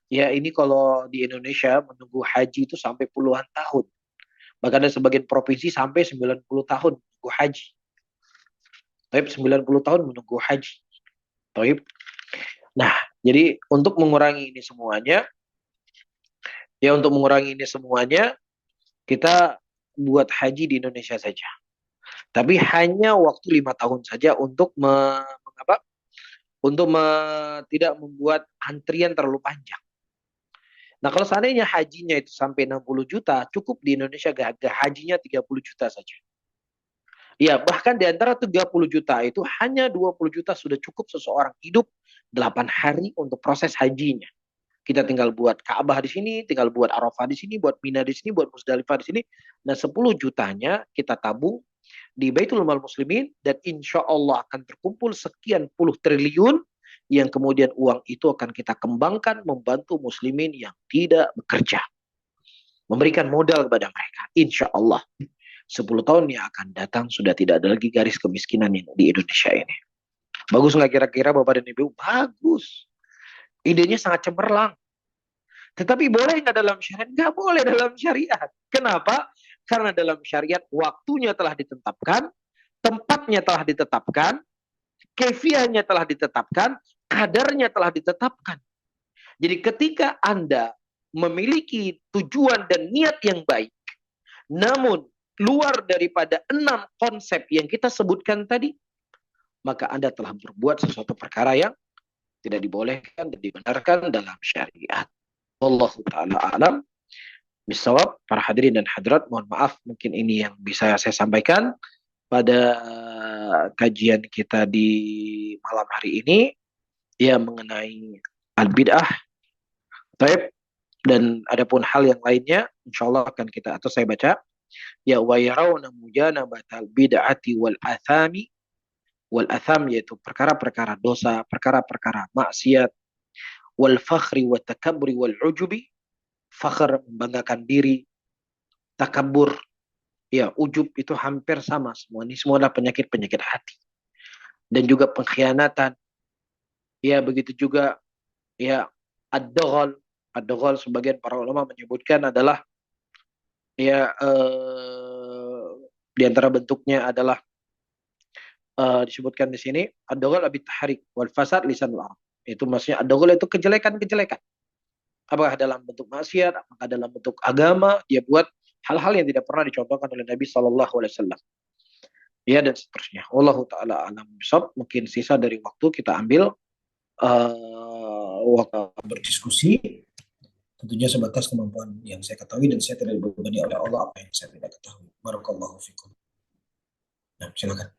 Ya, ini kalau di Indonesia menunggu haji itu sampai puluhan tahun. Bahkan ada sebagian provinsi sampai 90 tahun menunggu haji. Tapi 90 tahun menunggu haji. Taib. Nah, jadi untuk mengurangi ini semuanya, kita buat haji di Indonesia saja. Tapi hanya waktu 5 tahun saja untuk tidak membuat antrian terlalu panjang. Nah, kalau seandainya hajinya itu sampai 60 juta, cukup di Indonesia hajinya 30 juta saja. Ya, bahkan di antara 30 juta itu hanya 20 juta sudah cukup seseorang hidup 8 hari untuk proses hajinya. Kita tinggal buat Ka'bah di sini, tinggal buat Arafah di sini, buat Mina di sini, buat Musdalifah di sini. Nah, 10 jutanya kita tabung di Baitul Mal Muslimin, dan insya Allah akan terkumpul sekian puluh triliun yang kemudian uang itu akan kita kembangkan membantu muslimin yang tidak bekerja, memberikan modal kepada mereka. Insya Allah 10 tahun yang akan datang sudah tidak ada lagi garis kemiskinan di Indonesia ini. Bagus nggak kira-kira Bapak dan Ibu? Bagus. Idenya sangat cemerlang. Tetapi boleh nggak dalam syariat? Nggak boleh dalam syariat. Kenapa? Karena dalam syariat waktunya telah ditetapkan, tempatnya telah ditetapkan, kefiahnya telah ditetapkan, kadarnya telah ditetapkan. Jadi ketika Anda memiliki tujuan dan niat yang baik, namun luar daripada 6 konsep yang kita sebutkan tadi, maka Anda telah berbuat sesuatu perkara yang tidak dibolehkan dan dibenarkan dalam syariat. Wallahu ta'ala alam bisawab. Para hadirin dan hadirat, mohon maaf mungkin ini yang bisa saya sampaikan pada kajian kita di malam hari ini, ya, mengenai al-bid'ah. Baik. Dan adapun hal yang lainnya insyaallah akan kita, atau saya baca, ya, wa yarawna mujanabatal bid'ati wal athami. Wal atham yaitu perkara-perkara dosa, perkara-perkara maksiat, wal fakhri wa takabburi wal ujubi. Fakhr membanggakan diri, takabur, ya, ujub, itu hampir sama semua. Ini semua adalah penyakit-penyakit hati. Dan juga pengkhianatan. Ya, begitu juga, ya, ad-daghal. Ad-daghal sebagian para ulama menyebutkan adalah, ya, di antara bentuknya adalah disebutkan di sini ad-daghal abit tahrik wal fasad lisanul arab. Itu maksudnya ad-daghal itu kejelekan-kejelekan. Apakah dalam bentuk maksiat, apakah dalam bentuk agama, dia buat hal-hal yang tidak pernah dicontohkan oleh Nabi Shallallahu Alaihi Wasallam. Ya, dan seterusnya. Wallahu taala alam bisawab. Mungkin sisa dari waktu kita ambil waktu berdiskusi. Tentunya sebatas kemampuan yang saya ketahui, dan saya tidak dibebani oleh Allah apa yang saya tidak ketahui. Barakallahu fikum. Nah, silakan.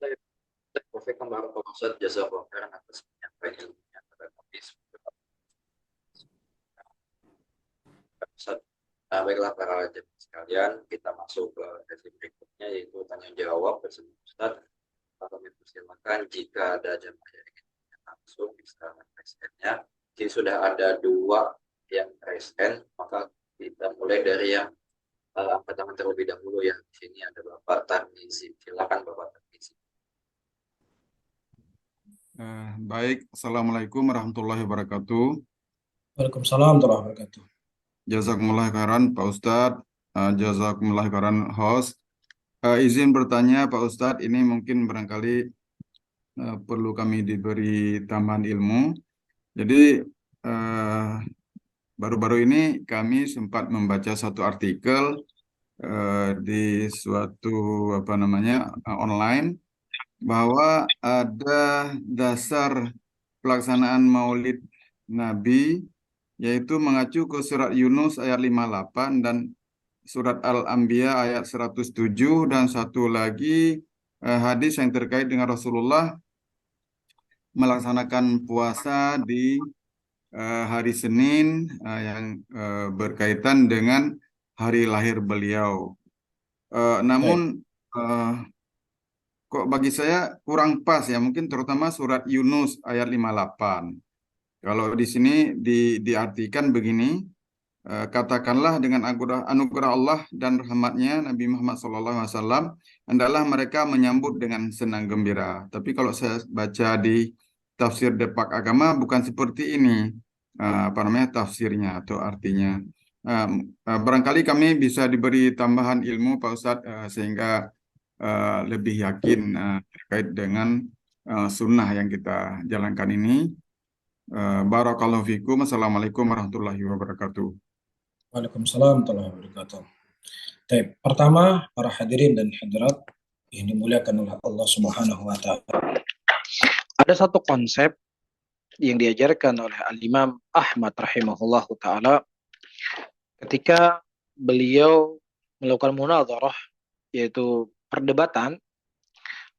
Waalaikumsalam warahmatullahi wabarakatuh. Jazakallahu khairan atas penyampaian ilmunya pada kami. Nah, baiklah para jemaah sekalian, kita masuk ke sesi berikutnya, yaitu tanya jawab bersama Ustaz. Kami persilakan jika ada jemaah yang ingin bertanya langsung bisa raise hand-nya. Jika sudah ada 2 yang raise hand, maka kita mulai dari yang angkat tangan terlebih dahulu ya. Di sini ada Bapak Tarmizi. Silakan Bapak Tarmizi. Baik, Assalamualaikum warahmatullahi wabarakatuh. Waalaikumsalam warahmatullahi wabarakatuh. Jazakumullah khairan Pak Ustadz, jazakumullah khairan host. Izin bertanya Pak Ustadz, ini mungkin barangkali perlu kami diberi tambahan ilmu. Jadi baru-baru ini kami sempat membaca satu artikel di suatu online, bahwa ada dasar pelaksanaan Maulid Nabi, yaitu mengacu ke surat Yunus ayat 58 dan surat Al-Anbiya ayat 107, dan satu lagi hadis yang terkait dengan Rasulullah melaksanakan puasa di hari Senin yang berkaitan dengan hari lahir beliau. Namun kok bagi saya kurang pas ya, mungkin terutama surat Yunus ayat 58. Kalau di sini diartikan begini, katakanlah dengan anugerah Allah dan rahmatnya Nabi Muhammad SAW, hendaklah mereka menyambut dengan senang gembira. Tapi kalau saya baca di tafsir Depak Agama bukan seperti ini, tafsirnya atau artinya. Barangkali kami bisa diberi tambahan ilmu Pak Ustadz, sehingga lebih yakin terkait dengan sunnah yang kita jalankan ini. Barakallahu fikum. Assalamualaikum warahmatullahi wabarakatuh. Waalaikumsalam warahmatullahi wabarakatuh. Baik, pertama, para hadirin dan hadirat yang dimuliakan oleh Allah Subhanahu wa taala. Ada satu konsep yang diajarkan oleh Al-Imam Ahmad rahimahullahu taala ketika beliau melakukan munadharah, yaitu perdebatan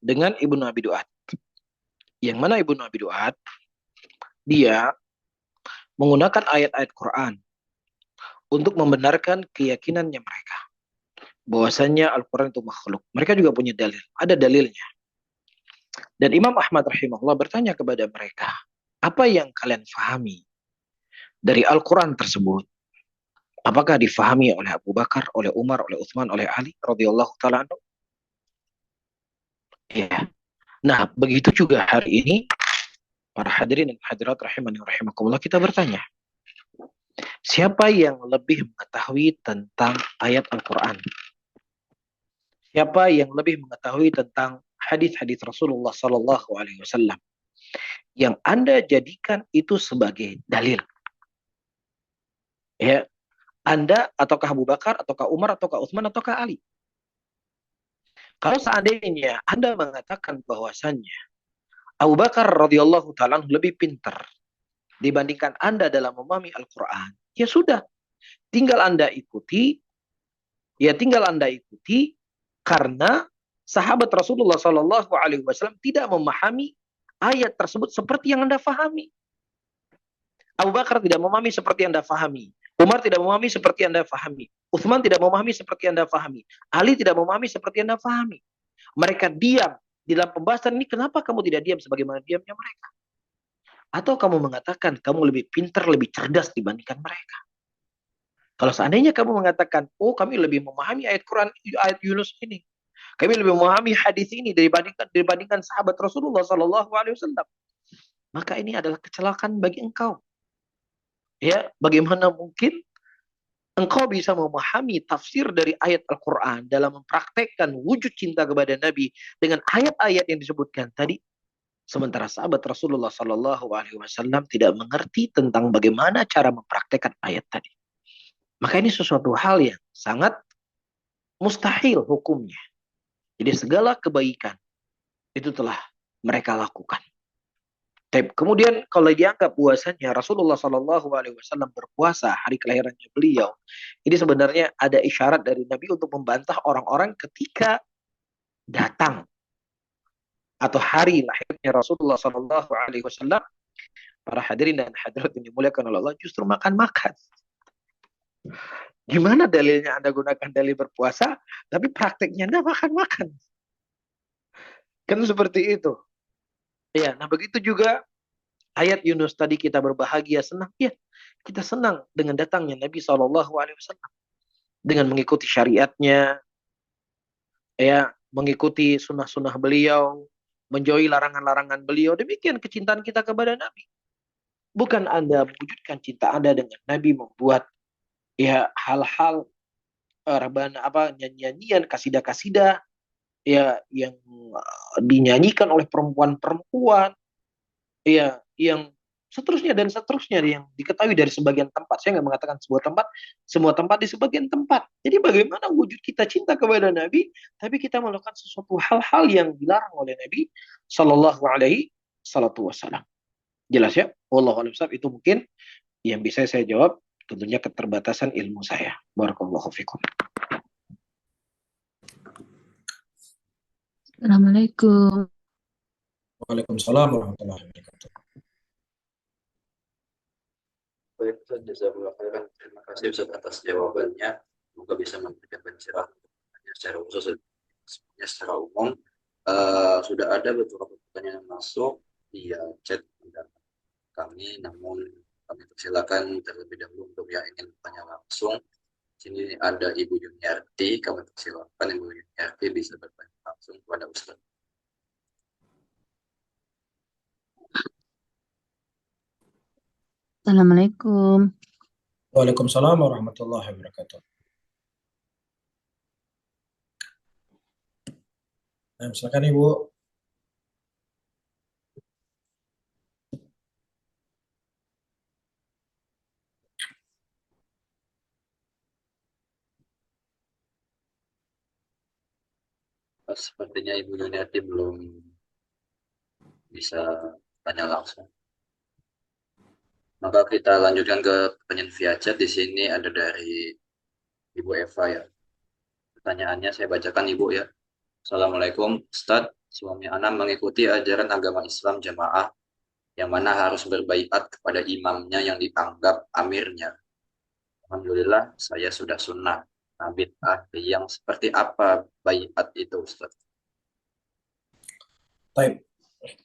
dengan Ibnu Abi Duat. Yang mana Ibnu Abi Duat, dia menggunakan ayat-ayat Quran untuk membenarkan keyakinannya mereka. bahwasannya Al-Quran itu makhluk. Mereka juga punya dalil. Ada dalilnya. Dan Imam Ahmad rahimahullah bertanya kepada mereka, apa yang kalian fahami dari Al-Quran tersebut? Apakah difahami oleh Abu Bakar, oleh Umar, oleh Utsman, oleh Ali radhiyallahu taala anhu? Ya. Nah, begitu juga hari ini para hadirin dan hadirat rahimani wa rahimakumullah, kita bertanya, siapa yang lebih mengetahui tentang ayat Al-Quran? Siapa yang lebih mengetahui tentang hadis-hadis Rasulullah Sallallahu Alaihi Wasallam yang Anda jadikan itu sebagai dalil? Ya, Anda ataukah Abu Bakar, ataukah Umar, ataukah Utsman, ataukah Ali? Kalau seandainya Anda mengatakan bahwasannya Abu Bakar radhiyallahu taala lebih pintar dibandingkan Anda dalam memahami Al-Quran, ya sudah, tinggal Anda ikuti, tinggal Anda ikuti karena sahabat Rasulullah Sallallahu Alaihi Wasallam tidak memahami ayat tersebut seperti yang Anda fahami. Abu Bakar tidak memahami seperti yang Anda fahami. Umar tidak memahami seperti yang Anda fahami. Utsman tidak memahami seperti yang Anda fahami. Ali tidak memahami seperti yang Anda fahami. Mereka diam di dalam pembahasan ini. Kenapa kamu tidak diam sebagaimana diamnya mereka? Atau kamu mengatakan kamu lebih pintar, lebih cerdas dibandingkan mereka? Kalau seandainya kamu mengatakan, oh kami lebih memahami ayat Quran, ayat Yunus ini, kami lebih memahami hadis ini dibandingkan sahabat Rasulullah Sallallahu Alaihi Wasallam, maka ini adalah kecelakaan bagi engkau. Ya, bagaimana mungkin engkau bisa memahami tafsir dari ayat Al-Quran dalam mempraktekkan wujud cinta kepada Nabi dengan ayat-ayat yang disebutkan tadi, sementara sahabat Rasulullah Sallallahu Alaihi Wasallam tidak mengerti tentang bagaimana cara mempraktekkan ayat tadi. Maka ini sesuatu hal yang sangat mustahil hukumnya. Jadi segala kebaikan itu telah mereka lakukan. Kemudian kalau dianggap puasanya Rasulullah Shallallahu Alaihi Wasallam berpuasa hari kelahirannya beliau, ini sebenarnya ada isyarat dari Nabi untuk membantah orang-orang ketika datang atau hari lahirnya Rasulullah Shallallahu Alaihi Wasallam, para hadirin dan hadirat yang dimuliakan oleh Allah justru makan-makan. Gimana dalilnya Anda gunakan dalil berpuasa, tapi prakteknya Anda makan-makan? Kan seperti itu. Ya, nah begitu juga ayat Yunus tadi, kita berbahagia, senang. Ya, kita senang dengan datangnya Nabi SAW. Dengan mengikuti syariatnya, ya, mengikuti sunnah-sunnah beliau, menjauhi larangan-larangan beliau. Demikian kecintaan kita kepada Nabi. Bukan Anda mewujudkan cinta Anda dengan Nabi, membuat ya hal-hal nyanyian, kasidah-kasidah ya yang dinyanyikan oleh perempuan-perempuan, ya yang seterusnya dan seterusnya yang diketahui dari sebagian tempat. Saya nggak mengatakan semua tempat di sebagian tempat. Jadi bagaimana wujud kita cinta kepada Nabi, tapi kita melakukan sesuatu hal-hal yang dilarang oleh Nabi Shallallahu Alaihi Wasallam. Jelas ya? Wallahu a'lam bishawab. Itu mungkin yang bisa saya jawab, tentunya keterbatasan ilmu saya. Barakallahu fikum. Assalamualaikum. Waalaikumsalam warahmatullahi wabarakatuh. Baik, Ustaz, jazakallahu khairan. Terima kasih Ustaz atas jawabannya. Semoga bisa memberikan pencerahan secara khusus, secara umum. Sudah ada beberapa pertanyaan yang masuk via chat kami, namun kami persilakan terlebih dahulu untuk yang ingin bertanya langsung. Sini ada Ibu Yuniarti, kami persilakan Ibu Yuniarti bisa bertanya langsung kepada Ustaz. Assalamualaikum. Waalaikumsalam warahmatullahi wabarakatuh. Nah, silakan Ibu. Sepertinya Ibu Yuniarti belum bisa tanya langsung. Maka kita lanjutkan ke pertanyaan via chat. Di sini ada dari Ibu Eva ya. Pertanyaannya saya bacakan Ibu ya. Assalamualaikum Ustadz, suami Ana mengikuti ajaran agama Islam jamaah yang mana harus berbaiat kepada imamnya yang dianggap amirnya. Alhamdulillah saya sudah sunnah. Nah, bid'ah yang seperti apa baiat itu, Ustaz? Baik,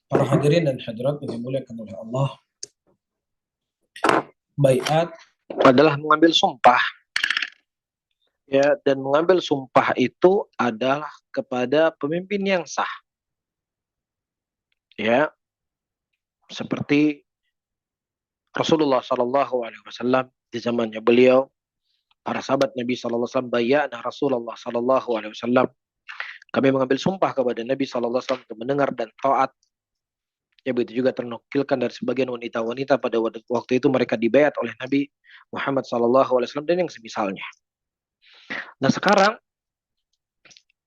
para hadirin dan hadirat yang dimuliakan oleh Allah, baiat adalah mengambil sumpah, ya, dan mengambil sumpah itu adalah kepada pemimpin yang sah, ya, seperti Rasulullah Shallallahu Alaihi Wasallam di zamannya beliau, para sahabat Nabi Shallallahu Alaihi Wasallam bayana Rasulullah Shallallahu Alaihi Wasallam. Kami mengambil sumpah kepada Nabi Shallallahu Alaihi Wasallam untuk mendengar dan taat. Ya, begitu juga ternukilkan dari sebagian wanita-wanita pada waktu itu mereka dibayat oleh Nabi Muhammad Shallallahu Alaihi Wasallam dan yang semisalnya. Nah sekarang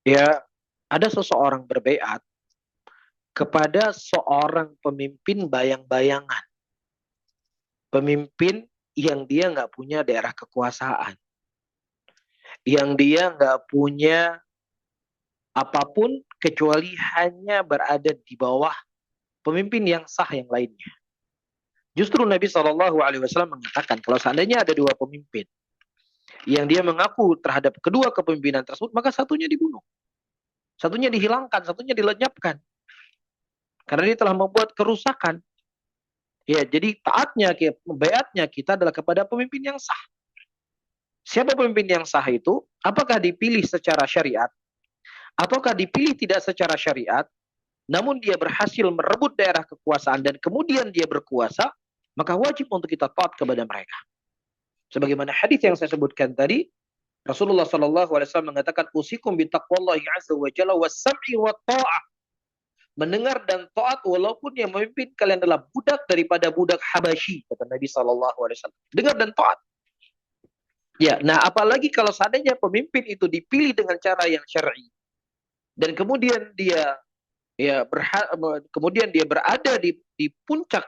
ya ada seseorang berbayat kepada seorang pemimpin bayang-bayangan, pemimpin yang dia nggak punya daerah kekuasaan, yang dia nggak punya apapun kecuali hanya berada di bawah pemimpin yang sah yang lainnya. Justru Nabi Shallallahu Alaihi Wasallam mengatakan kalau seandainya ada dua pemimpin yang dia mengaku terhadap kedua kepemimpinan tersebut, maka satunya dibunuh, satunya dihilangkan, satunya dilenyapkan, karena dia telah membuat kerusakan. Ya, jadi taatnya, bayatnya kita adalah kepada pemimpin yang sah. Siapa pemimpin yang sah itu? Apakah dipilih secara syariat? Ataukah dipilih tidak secara syariat? Namun dia berhasil merebut daerah kekuasaan dan kemudian dia berkuasa, maka wajib untuk kita taat kepada mereka. Sebagaimana hadis yang saya sebutkan tadi, Rasulullah Shallallahu Alaihi Wasallam mengatakan, "Usikum bitaqwallahi azza wa jalla was-sam'i wa ta'ah." Mendengar dan taat walaupun yang memimpin kalian adalah budak daripada budak Habasyi, kata Nabi Shallallahu Alaihi Wasallam. Dengar dan taat. Ya, nah apalagi kalau seandainya pemimpin itu dipilih dengan cara yang syar'i dan kemudian dia kemudian dia berada di puncak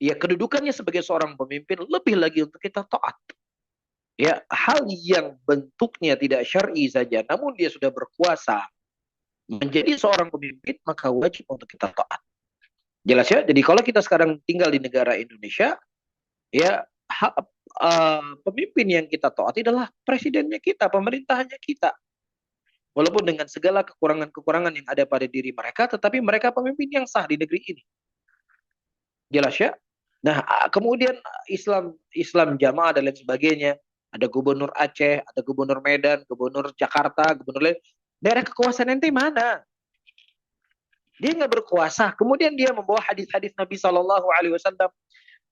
ya kedudukannya sebagai seorang pemimpin, lebih lagi untuk kita taat. Ya, hal yang bentuknya tidak syar'i saja namun dia sudah berkuasa menjadi seorang pemimpin, maka wajib untuk kita taat. Jelas ya? Jadi kalau kita sekarang tinggal di negara Indonesia, ya pemimpin yang kita taati adalah presidennya kita, pemerintahannya kita. Walaupun dengan segala kekurangan-kekurangan yang ada pada diri mereka, tetapi mereka pemimpin yang sah di negeri ini. Jelas ya? Nah, kemudian Islam jamaah dan lain sebagainya. Ada gubernur Aceh, ada gubernur Medan, gubernur Jakarta, gubernur lain. Daerah kekuasaan ente mana? Dia nggak berkuasa. Kemudian dia membawa hadis-hadis Nabi Shallallahu Alaihi Wasallam.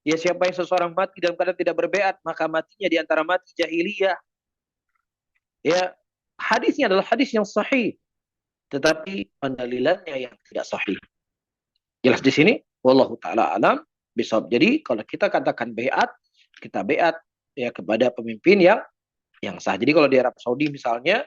Ya, siapa yang seseorang mati dalam keadaan tidak berbeat, maka matinya di antara mati jahiliyah. Ya, hadisnya adalah hadis yang sahih, tetapi pendalilannya yang tidak sahih. Jelas di sini, wallahu taala alam bisawab. Jadi kalau kita katakan beat, kita beat ya kepada pemimpin yang sah. Jadi kalau di Arab Saudi misalnya,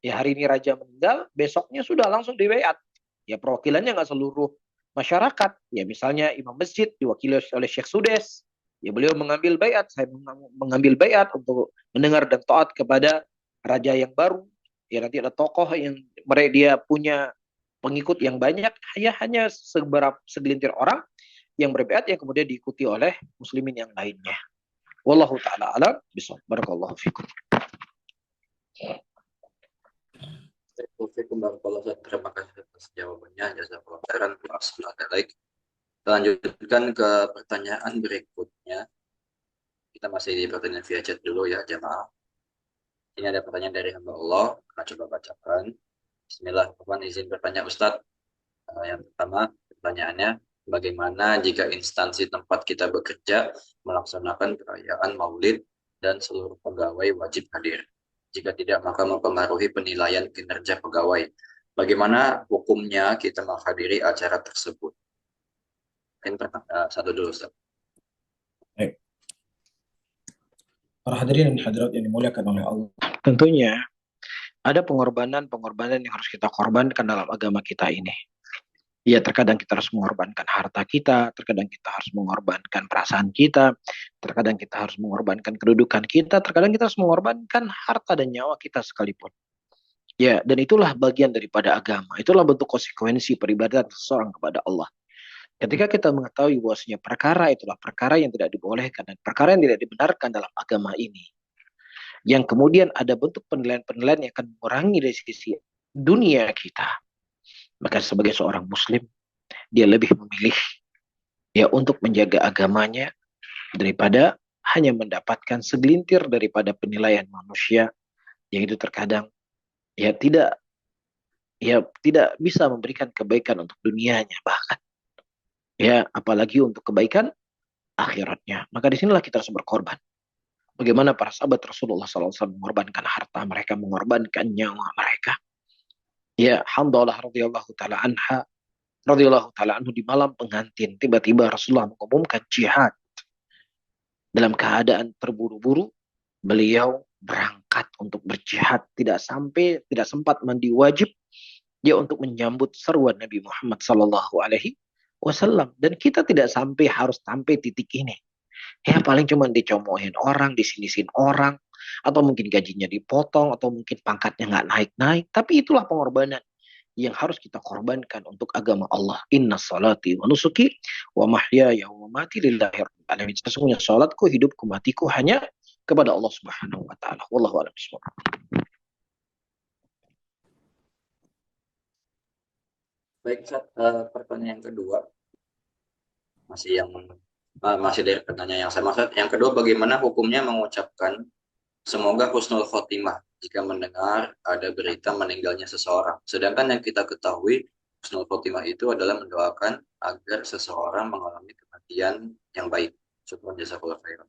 ya hari ini raja meninggal, besoknya sudah langsung di beat. Ya perwakilannya nggak seluruh masyarakat. Ya misalnya imam masjid diwakili oleh Syekh Sudes. Ya beliau mengambil bayat, saya mengambil bayat untuk mendengar dan taat kepada raja yang baru. Ya nanti ada tokoh yang dia punya pengikut yang banyak, ya hanya segelintir orang yang berbayat yang kemudian diikuti oleh muslimin yang lainnya. Wallahu taala alam bisawab. Barakallahu fikum. Terima kasih atas jawabannya. Jazakallah khairan. Kita lanjutkan ke pertanyaan berikutnya. Kita masih di pertanyaan via chat dulu ya jamaah. Ini ada pertanyaan dari hamba Allah. Kita coba bacakan. Bismillahirrahmanirrahim. Izin bertanya Ustadz. Yang pertama pertanyaannya, bagaimana jika instansi tempat kita bekerja melaksanakan perayaan Maulid dan seluruh pegawai wajib hadir? Jika tidak, maka mempengaruhi penilaian kinerja pegawai. Bagaimana hukumnya kita menghadiri acara tersebut? Ini satu dulu, Ustaz. Baik. Para hadirin dan hadirat yang dimuliakan oleh Allah. Tentunya ada pengorbanan-pengorbanan yang harus kita korbankan dalam agama kita ini. Ya, terkadang kita harus mengorbankan harta kita, terkadang kita harus mengorbankan perasaan kita, terkadang kita harus mengorbankan kedudukan kita, terkadang kita harus mengorbankan harta dan nyawa kita sekalipun. Ya, dan itulah bagian daripada agama. Itulah bentuk konsekuensi peribadatan seseorang kepada Allah. Ketika kita mengetahui bahwasanya perkara itulah perkara yang tidak dibolehkan dan perkara yang tidak dibenarkan dalam agama ini, yang kemudian ada bentuk penilaian-penilaian yang akan mengurangi dari sisi dunia kita, maka sebagai seorang muslim dia lebih memilih ya untuk menjaga agamanya daripada hanya mendapatkan segelintir daripada penilaian manusia yang itu terkadang ya tidak bisa memberikan kebaikan untuk dunianya, bahkan ya apalagi untuk kebaikan akhiratnya. Maka disinilah kita harus berkorban. Bagaimana para sahabat Rasulullah SAW mengorbankan harta mereka, mengorbankan nyawa mereka. Ya, Hamdalah radhiyallahu taala anha, radhiyallahu taala anhu, di malam pengantin tiba-tiba Rasulullah mengumumkan jihad. Dalam keadaan terburu-buru, beliau berangkat untuk berjihad, tidak sempat mandi wajib ya untuk menyambut seruan Nabi Muhammad sallallahu alaihi wasallam. Dan kita tidak harus sampai titik ini. Ya paling cuma dicomohin orang, disinisin orang, atau mungkin gajinya dipotong, atau mungkin pangkatnya nggak naik-naik. Tapi itulah pengorbanan yang harus kita korbankan untuk agama Allah. Inna salati wa nusuki wa mahyaya wa mamati lillahi rabbil alamin. Sesungguhnya salatku, hidupku, matiku hanya kepada Allah Subhanahu wa taala. Wallahu a'lam bishawab. Baik, Ustaz, pertanyaan yang kedua masih dari pertanyaan yang sama, Ustaz. Yang kedua, bagaimana hukumnya mengucapkan semoga husnul khotimah jika mendengar ada berita meninggalnya seseorang? Sedangkan yang kita ketahui husnul khotimah itu adalah mendoakan agar seseorang mengalami kematian yang baik. Syukran jazakallahu khairan.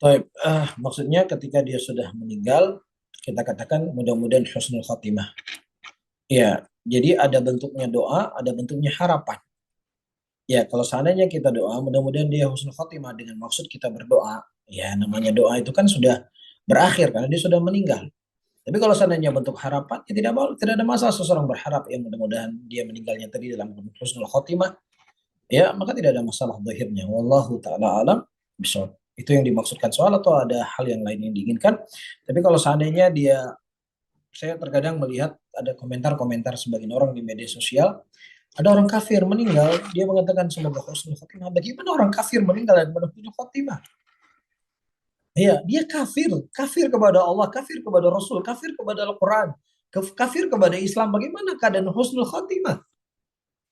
Baik, maksudnya ketika dia sudah meninggal, kita katakan mudah-mudahan husnul khatimah. Ya, jadi ada bentuknya doa, ada bentuknya harapan. Ya, kalau seandainya kita doa, mudah-mudahan dia husnul khatimah dengan maksud kita berdoa. Ya, namanya doa itu kan sudah berakhir karena dia sudah meninggal. Tapi kalau seandainya bentuk harapan, ya tidak ada masalah seseorang berharap yang mudah-mudahan dia meninggalnya tadi dalam husnul khatimah. Ya, maka tidak ada masalah zahirnya. Wallahu ta'ala alam bishawab. Itu yang dimaksudkan soal atau ada hal yang lain yang diinginkan. Tapi kalau seandainya saya terkadang melihat ada komentar-komentar sebagian orang di media sosial, ada orang kafir meninggal, dia mengatakan semoga husnul khotimah. Bagaimana orang kafir meninggal dan husnul khotimah? Ya, dia kafir kepada Allah, kafir kepada Rasul, kafir kepada Al-Quran, kafir kepada Islam. Bagaimana keadaan husnul khotimah?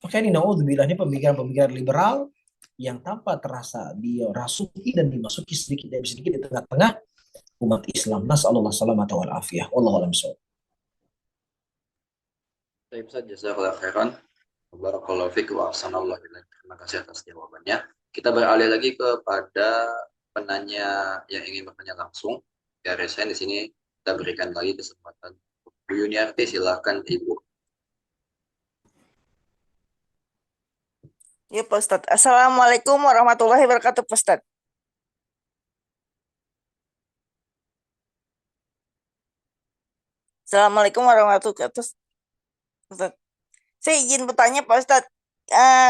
Maka ini naudzubillah, ini pemikiran-pemikiran liberal yang tanpa terasa dia rasuki dan dimasuki sedikit demi sedikit di tengah-tengah umat Islam. Nasallallahu salamata wal afiyah. Wallahu a'lam bishawab. Baik, Ustaz, jazakallahu khairan. Barakallahu fiik wa ahsanallahu ilaik. Terima kasih atas jawabannya. Kita beralih lagi kepada penanya yang ingin bertanya langsung. Ya, Resen di sini kita berikan lagi kesempatan. Bu Yuniarti, silakan Ibu. Ya, Pak Ustadz. Assalamualaikum warahmatullahi wabarakatuh, Pak Ustadz. Assalamualaikum warahmatullahi wabarakatuh, Ustadz. Saya izin bertanya, Pak Ustadz.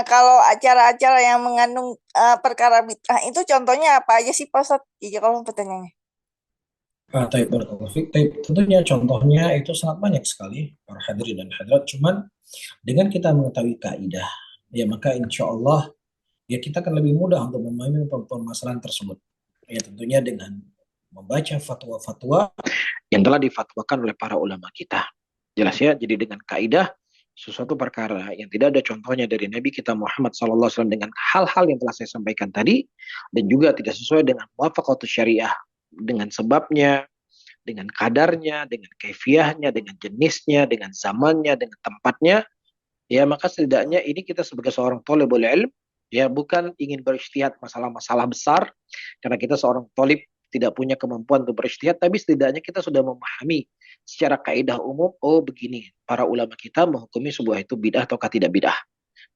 Kalau acara-acara yang mengandung perkara bid'ah itu contohnya apa aja sih, Pak Ustadz? Jadi kalau pertanyaannya. Taib barakallahu fiik. Taib, tentunya contohnya itu sangat banyak sekali para hadirin dan hadirat. Cuman dengan kita mengetahui kaidah, ya maka insya Allah ya kita akan lebih mudah untuk memahami permasalahan tersebut. Ya tentunya dengan membaca fatwa-fatwa yang telah difatwakan oleh para ulama kita. Jelas ya, jadi dengan kaidah sesuatu perkara yang tidak ada contohnya dari Nabi kita Muhammad SAW dengan hal-hal yang telah saya sampaikan tadi, dan juga tidak sesuai dengan muwafaqatus syariah, dengan sebabnya, dengan kadarnya, dengan kaifiahnya, dengan jenisnya, dengan zamannya, dengan tempatnya, ya maka setidaknya ini kita sebagai seorang thalibul ilm, ya bukan ingin berijtihad masalah-masalah besar, karena kita seorang thalib tidak punya kemampuan untuk berijtihad, tapi setidaknya kita sudah memahami secara kaidah umum, oh begini, para ulama kita menghukumi sebuah itu bid'ah ataukah tidak bid'ah.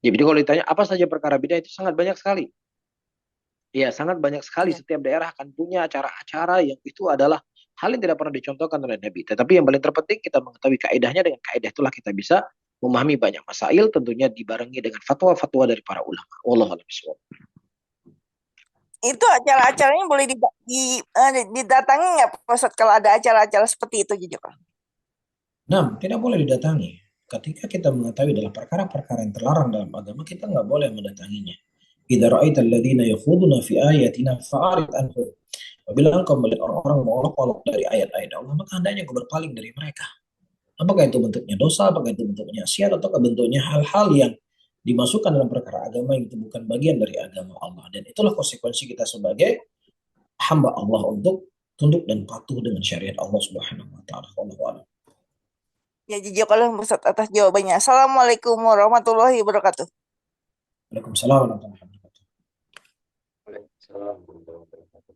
Jadi kalau ditanya apa saja perkara bid'ah, itu sangat banyak sekali. Ya, sangat banyak sekali. Setiap daerah akan punya acara-acara yang itu adalah hal yang tidak pernah dicontohkan oleh Nabi. Tetapi yang paling terpenting kita mengetahui kaidahnya, dengan kaidah itulah kita bisa memahami banyak masail, tentunya dibarengi dengan fatwa-fatwa dari para ulama. Wallahu a'lam bishawab. Itu acara-acaranya boleh didatangi nggak, Pak Ustadz, kalau ada acara-acara seperti itu, jadi Pak? Nah, tidak boleh didatangi. Ketika kita mengetahui adalah perkara-perkara yang terlarang dalam agama, kita nggak boleh mendatanginya. Idza ra'aital ladzina yakhuduna fi ayatina fa'arid anhum Apabila engkau melihat orang-orang mengolok-olok dari ayat-ayat Allah, maka hendaknya engkau berpaling dari mereka. Apakah itu bentuknya dosa, apakah itu bentuknya maksiat, atau bentuknya hal-hal yang dimasukkan dalam perkara agama yang itu bukan bagian dari agama Allah. Dan itulah konsekuensi kita sebagai hamba Allah untuk tunduk dan patuh dengan syariat Allah Subhanahu wa taala. Wallahu a'lam. Ya, jazakallah Ustaz atas jawabannya. Assalamualaikum warahmatullahi wabarakatuh. Waalaikumsalam warahmatullahi wabarakatuh. Waalaikumsalam warahmatullahi wabarakatuh.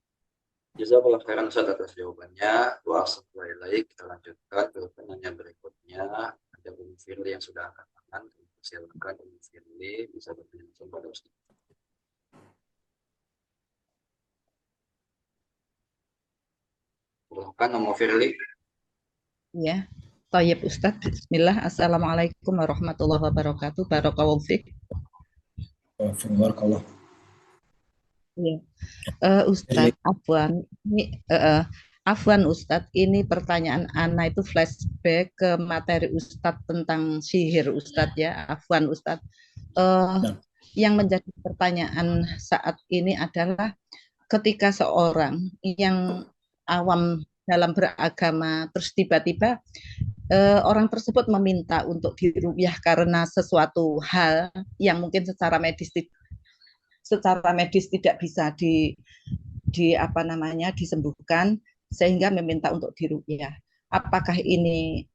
Jazakallah khairan Ustaz atas jawabannya. Wa assalamualaikum. Kita lanjutkan ke penanya berikutnya. Ada Umi Firly yang sudah angkat tangan. Silakan Umi Firly bisa bertanya langsung pada Ustaz. Silakan Umi Firly. Ya, Thayyib Ustadz. Bismillah. Assalamualaikum warahmatullahi wabarakatuh. Barakallahu fiik. Barakallah. Ya. Ustadz, Afwan Ustadz, ini pertanyaan Ana itu flashback ke materi Ustadz tentang sihir Ustadz ya. Afwan Ustadz. Yang menjadi pertanyaan saat ini adalah ketika seorang yang awam dalam beragama terus tiba-tiba orang tersebut meminta untuk diruqyah karena sesuatu hal yang mungkin secara medis tidak bisa disembuhkan sehingga meminta untuk diruqyah. Apakah ini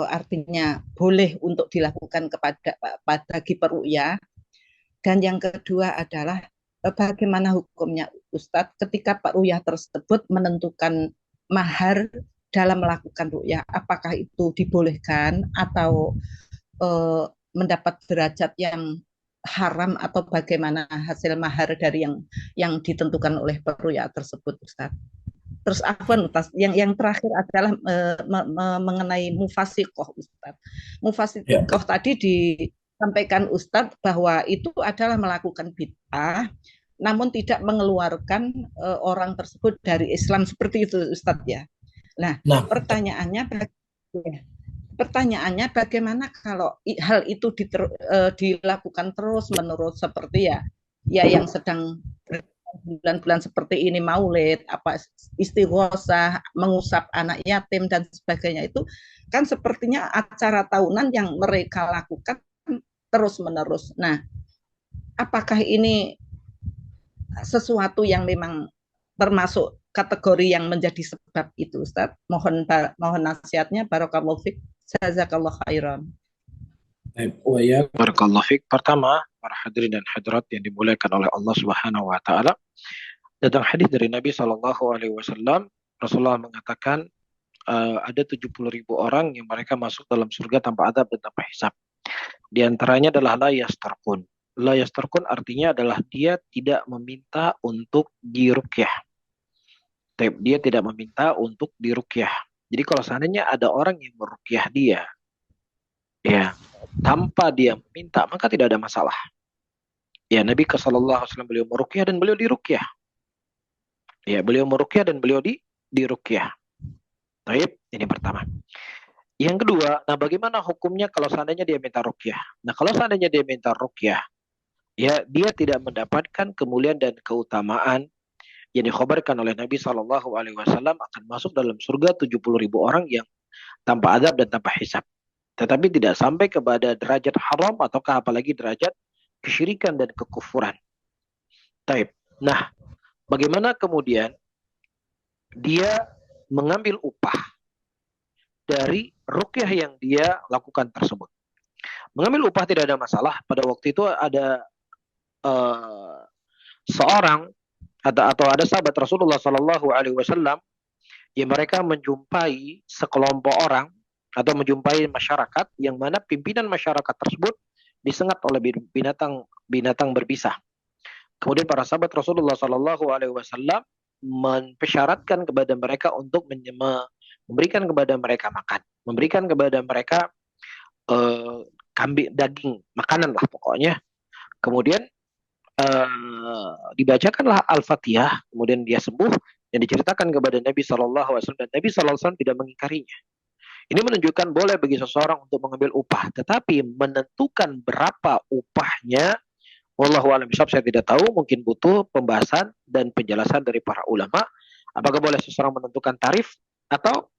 artinya boleh untuk dilakukan bagi peruqyah? Dan yang kedua adalah bagaimana hukumnya Ustadz ketika peruqyah tersebut menentukan mahar dalam melakukan ruqyah, apakah itu dibolehkan atau mendapat derajat yang haram atau bagaimana hasil mahar dari yang ditentukan oleh peruqyah tersebut Ustaz. Terus afwan Ustaz, yang terakhir adalah mengenai mufasiqoh Ustaz. Mufasiqoh tadi disampaikan Ustaz bahwa itu adalah melakukan bid'ah namun tidak mengeluarkan orang tersebut dari Islam seperti itu Ustaz ya. Nah, pertanyaannya bagaimana kalau hal itu dilakukan terus-menerus seperti ya yang sedang bulan-bulan seperti ini maulid, istighosah, mengusap anak yatim dan sebagainya, itu kan sepertinya acara tahunan yang mereka lakukan terus-menerus. Nah, apakah ini sesuatu yang memang termasuk kategori yang menjadi sebab itu Ustaz? Mohon nasihatnya. Barakallahu fiik. Jazakallahu khairan. Barakallahu fiik. Pertama, para hadirin dan hadirat yang dimuliakan oleh Allah Subhanahu wa taala, datang hadis dari Nabi sallallahu alaihi wasallam, Rasulullah mengatakan ada 70.000 orang yang mereka masuk dalam surga tanpa adab dan tanpa hisab. Di antaranya adalah la yastarqun. La yastarqun artinya adalah dia tidak meminta untuk diruqyah. Dia tidak meminta untuk diruqyah. Jadi kalau seandainya ada orang yang meruqyah dia, ya, tanpa dia meminta, maka tidak ada masalah. Ya, Nabi sallallahu alaihi wasallam beliau meruqyah dan beliau diruqyah. Ya, beliau meruqyah dan beliau diruqyah. Baik, ini pertama. Yang kedua, nah bagaimana hukumnya kalau seandainya dia minta ruqyah? Nah, kalau seandainya dia minta ruqyah, ya dia tidak mendapatkan kemuliaan dan keutamaan yang dikhabarkan oleh Nabi Shallallahu Alaihi Wasallam akan masuk dalam surga 70.000 orang yang tanpa adab dan tanpa hisab, tetapi tidak sampai kepada derajat haram ataukah apalagi derajat kesyirikan dan kekufuran. Taib. Nah, bagaimana kemudian dia mengambil upah dari ruqyah yang dia lakukan tersebut? Mengambil upah tidak ada masalah. Pada waktu itu ada seorang atau ada sahabat Rasulullah Sallallahu Alaihi Wasallam yang mereka menjumpai sekelompok orang atau menjumpai masyarakat yang mana pimpinan masyarakat tersebut disengat oleh binatang berbisa. Kemudian para sahabat Rasulullah Sallallahu Alaihi Wasallam mensyaratkan kepada mereka untuk memberikan kepada mereka makan, memberikan kepada mereka kambing, daging, makanan lah pokoknya. Kemudian dibacakanlah Al-Fatihah, kemudian dia sembuh dan diceritakan kepada Nabi SAW dan Nabi SAW tidak mengingkarinya. Ini menunjukkan boleh bagi seseorang untuk mengambil upah, tetapi menentukan berapa upahnya, wallahu a'lam bishawab, saya tidak tahu, mungkin butuh pembahasan dan penjelasan dari para ulama. Apakah boleh seseorang menentukan tarif atau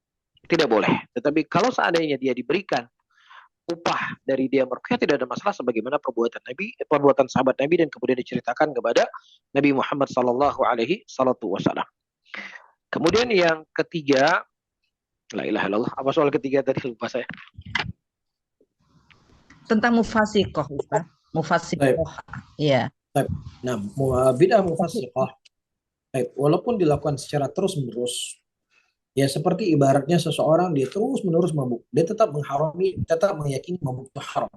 tidak boleh? Tetapi kalau seandainya dia diberikan upah dari dia meruqyah, tidak ada masalah, sebagaimana perbuatan Nabi, perbuatan sahabat Nabi, dan kemudian diceritakan kepada Nabi Muhammad sallallahu alaihi wasallam. Kemudian yang ketiga, la ilaha illallah, apa soal ketiga tadi lupa saya. Tentang mufasikoh, Ustaz. Mufasikoh. Iya. Nah, bid'ah mufassiqah, walaupun dilakukan secara terus-menerus, ya seperti ibaratnya seseorang dia terus-menerus mabuk, dia tetap mengharami, tetap meyakini mabuk itu haram.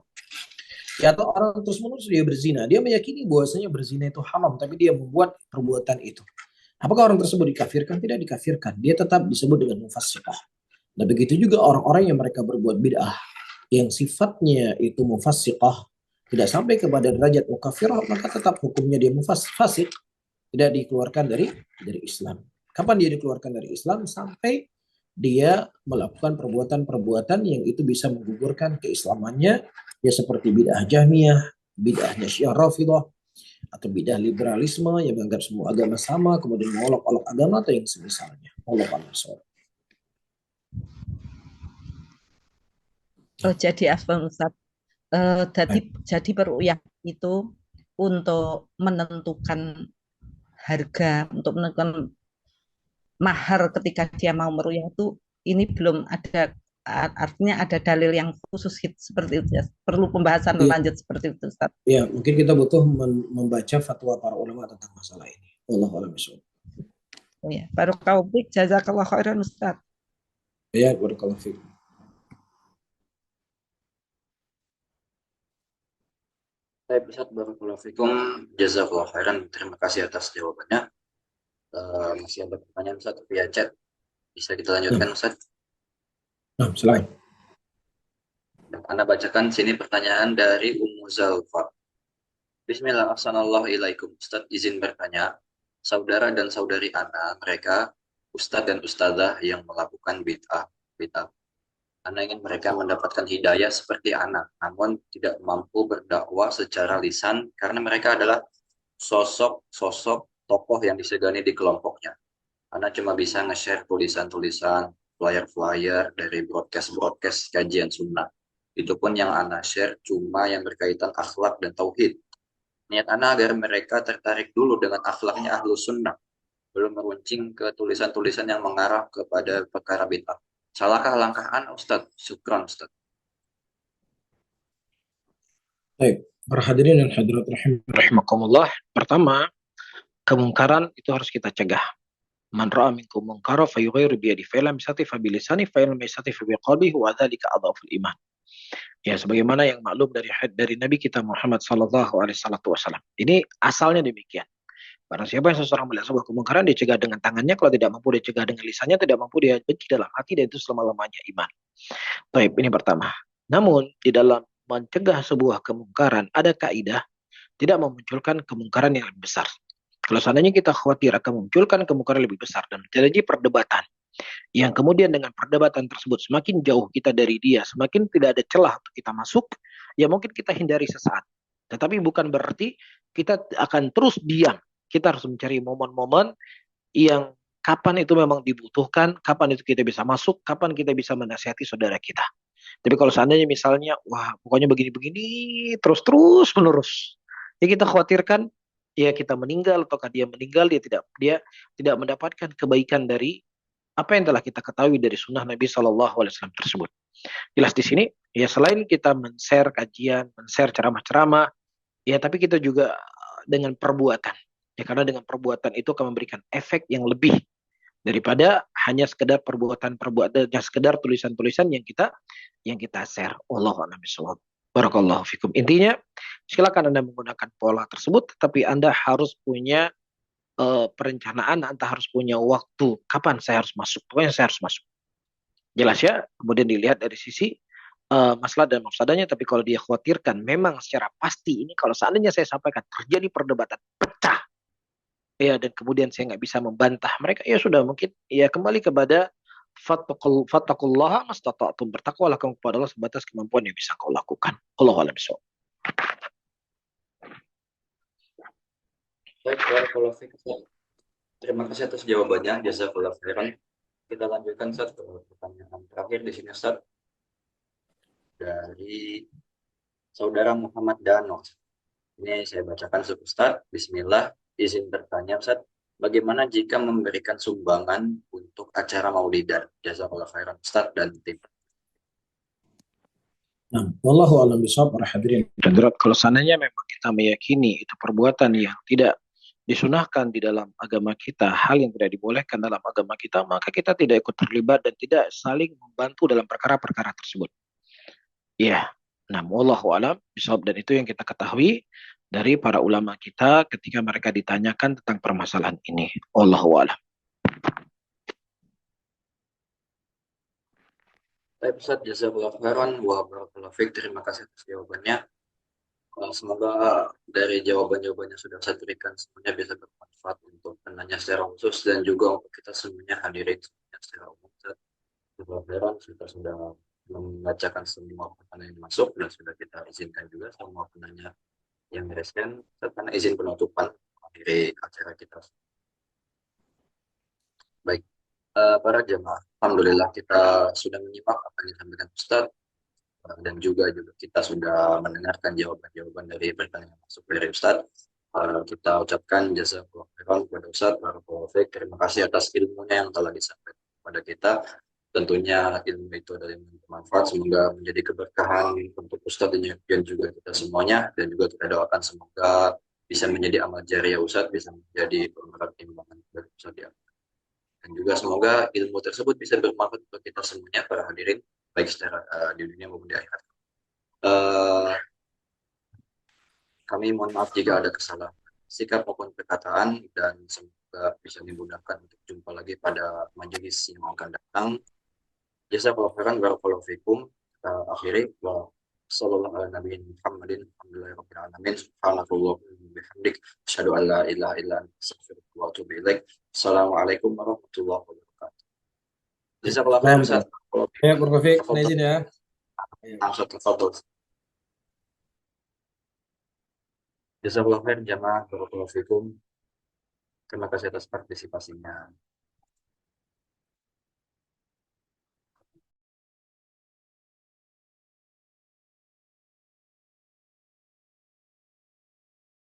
Ya, atau orang terus-menerus dia berzina, dia meyakini bahwasanya berzina itu haram, tapi dia membuat perbuatan itu. Apakah orang tersebut dikafirkan? Tidak dikafirkan, dia tetap disebut dengan mufassiqah. Nah, begitu juga orang-orang yang mereka berbuat bid'ah yang sifatnya itu mufassiqah, tidak sampai kepada derajat mukafirah, maka tetap hukumnya dia fasik, tidak dikeluarkan dari Islam. Kapan dia dikeluarkan dari Islam? Sampai dia melakukan perbuatan-perbuatan yang itu bisa menggugurkan keislamannya, ya seperti bid'ah Jahmiyah, bid'ahnya Syiah Rafidhah, atau bid'ah liberalisme yang menganggap semua agama sama, kemudian mengolok-olok agama atau yang semisalnya. Allah SWT. Oh, jadi Afwan Ustaz, jadi peruqyah itu untuk menentukan harga, untuk menentukan mahar ketika dia mau meruqyah itu, ini belum ada, artinya ada dalil yang khusus seperti itu ya. Perlu pembahasan lanjut seperti itu, Ustaz. Ya, mungkin kita butuh membaca fatwa para ulama tentang masalah ini. Wallahu a'lam bishawab. Oh ya, barakallahu fiik, jazakallahu khairan Ustaz. Ya, barakallahu fiik. Baik, Ustaz, barakallahu fikum, jazakallahu khairan. Terima kasih atas jawabannya. Masih ada pertanyaan, Ustaz, via chat. Bisa kita lanjutkan, Ustaz? Nah, silakan. Anda bacakan sini pertanyaan dari Ummu Zalfa. Bismillah, assalamualaikum. Ustaz, izin bertanya, saudara dan saudari Ana, mereka ustadz dan ustadzah yang melakukan bid'ah. Ana ingin mereka mendapatkan hidayah seperti Ana, namun tidak mampu berdakwah secara lisan karena mereka adalah sosok tokoh yang disegani di kelompoknya. Ana cuma bisa nge-share tulisan-tulisan, flyer-flyer dari broadcast kajian sunnah. Itu pun yang Ana share cuma yang berkaitan akhlak dan tauhid. Niat Ana agar mereka tertarik dulu dengan akhlaknya ahlu sunnah, belum meruncing ke tulisan-tulisan yang mengarah kepada perkara bid'ah. Salahkah langkah Ana, Ustaz? Syukran, Ustaz. Baik, para hadirin dan hadirat rahimakumullah. Pertama, kemungkaran itu harus kita cegah. Man ra'a minkum munkara fayughayyiru bi yadihi, fa lam yastati' fa bi lisanihi, fa lam yastati' fa bi qalbihi, wa dzalika adhaful iman. Ya, sebagaimana yang maklum dari Nabi kita Muhammad sallallahu alaihi wasallam. Ini asalnya demikian. Barang siapa yang seseorang melihat sebuah kemungkaran, dia cegah dengan tangannya, kalau tidak mampu dia cegah dengan lisannya, tidak mampu dia benci dalam hati, dan itu selama-lamanya iman. Baik, ini pertama. Namun di dalam mencegah sebuah kemungkaran ada kaidah tidak memunculkan kemungkaran yang lebih besar. Kalau seandainya kita khawatir akan memunculkan kemungkaran lebih besar dan terjadi perdebatan, yang kemudian dengan perdebatan tersebut semakin jauh kita dari dia, semakin tidak ada celah untuk kita masuk, ya mungkin kita hindari sesaat. Tetapi bukan berarti kita akan terus diam. Kita harus mencari momen-momen yang kapan itu memang dibutuhkan, kapan itu kita bisa masuk, kapan kita bisa menasihati saudara kita. Tapi kalau seandainya misalnya, wah pokoknya begini-begini, terus menerus, ya kita khawatirkan, ya kita meninggal, ataukah dia meninggal, dia tidak mendapatkan kebaikan dari apa yang telah kita ketahui dari sunnah Nabi Shallallahu Alaihi Wasallam tersebut. Jelas di sini, ya selain kita men-share kajian, men-share ceramah-ceramah, ya tapi kita juga dengan perbuatan. Ya karena dengan perbuatan itu akan memberikan efek yang lebih daripada hanya sekedar perbuatan-perbuatan, sekedar tulisan-tulisan yang kita share. Allahu a'lam bishawab. Barakallahu fikum. Intinya, silakan Anda menggunakan pola tersebut, tetapi Anda harus punya perencanaan, Anda harus punya waktu kapan saya harus masuk. Pokoknya saya harus masuk. Jelas ya? Kemudian dilihat dari sisi masalah dan mafsadahnya, tapi kalau dia khawatirkan memang secara pasti ini kalau seandainya saya sampaikan terjadi perdebatan pecah, ya dan kemudian saya nggak bisa membantah mereka, ya sudah mungkin ya kembali kepada fattaqullaha mastata'tum, bertakwalah kamu kepada Allah sebatas kemampuan yang bisa kau lakukan. Allahu a'lam bishawab. Baik, barakallahu fikum. Terima kasih atas jawabannya, jazakallahu khairan. Kita lanjutkan Ustaz ke pertanyaan terakhir di sini Ustaz, dari Saudara Muhammad Dano. Ini saya bacakan Ustaz. Bismillah, izin bertanya Ustaz, bagaimana jika memberikan sumbangan untuk acara maulidan? Jazakallahu khairan Ustaz dan tim. Nah, wallahu a'lam bishawab para hadirin. Hadirat, kalau seandainya memang kita meyakini itu perbuatan yang tidak disunahkan di dalam agama kita, hal yang tidak dibolehkan dalam agama kita, maka kita tidak ikut terlibat dan tidak saling membantu dalam perkara-perkara tersebut. Ya, nah, wallahu a'lam bishawab, dan itu yang kita ketahui dari para ulama kita ketika mereka ditanyakan tentang permasalahan ini. Wallahu a'lam. Baik Ustaz, jazakallahu khairan wa barakallahu fiik. Terima kasih atas jawabannya. Semoga dari jawaban-jawabannya sudah saya berikan semuanya bisa bermanfaat untuk penanya secara khusus dan juga untuk kita semuanya hadirin semuanya secara umum. Jazakallahu khairan, kita sudah membacakan semua pertanyaan yang masuk dan sudah kita izinkan juga semua penanya yang mereskan karena izin penutupan mengakhiri acara kita. Baik, para jemaah, alhamdulillah kita sudah menyimak apa yang disampaikan Ustaz, dan juga kita sudah mendengarkan jawaban-jawaban dari pertanyaan masuk dari Ustaz. Kita ucapkan jazakallahu khairan kepada Ustaz, barakallahu fiik. Terima kasih atas ilmunya yang telah disampaikan kepada kita. Tentunya ilmu itu adalah yang bermanfaat, semoga menjadi keberkahan untuk Ustaz dan juga kita semuanya, dan juga kita doakan semoga bisa menjadi amal jariah Ustaz, bisa menjadi penggerak timbangan dari Ustaz ya. Dan juga semoga ilmu tersebut bisa bermanfaat untuk kita semuanya para hadirin, baik secara di dunia maupun di akhirat. Kami mohon maaf jika ada kesalahan sikap maupun perkataan, dan semoga bisa dimudahkan untuk jumpa lagi pada majelis yang akan datang. Jazakallahu khairan, barakallahu fikum. Kita akhiri wa sallallahu ala nabiyyin Muhammadin alhamdulillahirabbil alamin subhanakallahumma bihamdik asyhadu an la ilaha illa anta astaghfiruka wa atubu ilaik. Assalamualaikum warahmatullahi wabarakatuh. Jazakallahu khairan Ustaz. Ya, barakallahu fiik. Izin ya. Langsung tafadhol. Jazakallahu khairan jamaah, barakallahu fikum. Terima kasih atas partisipasinya.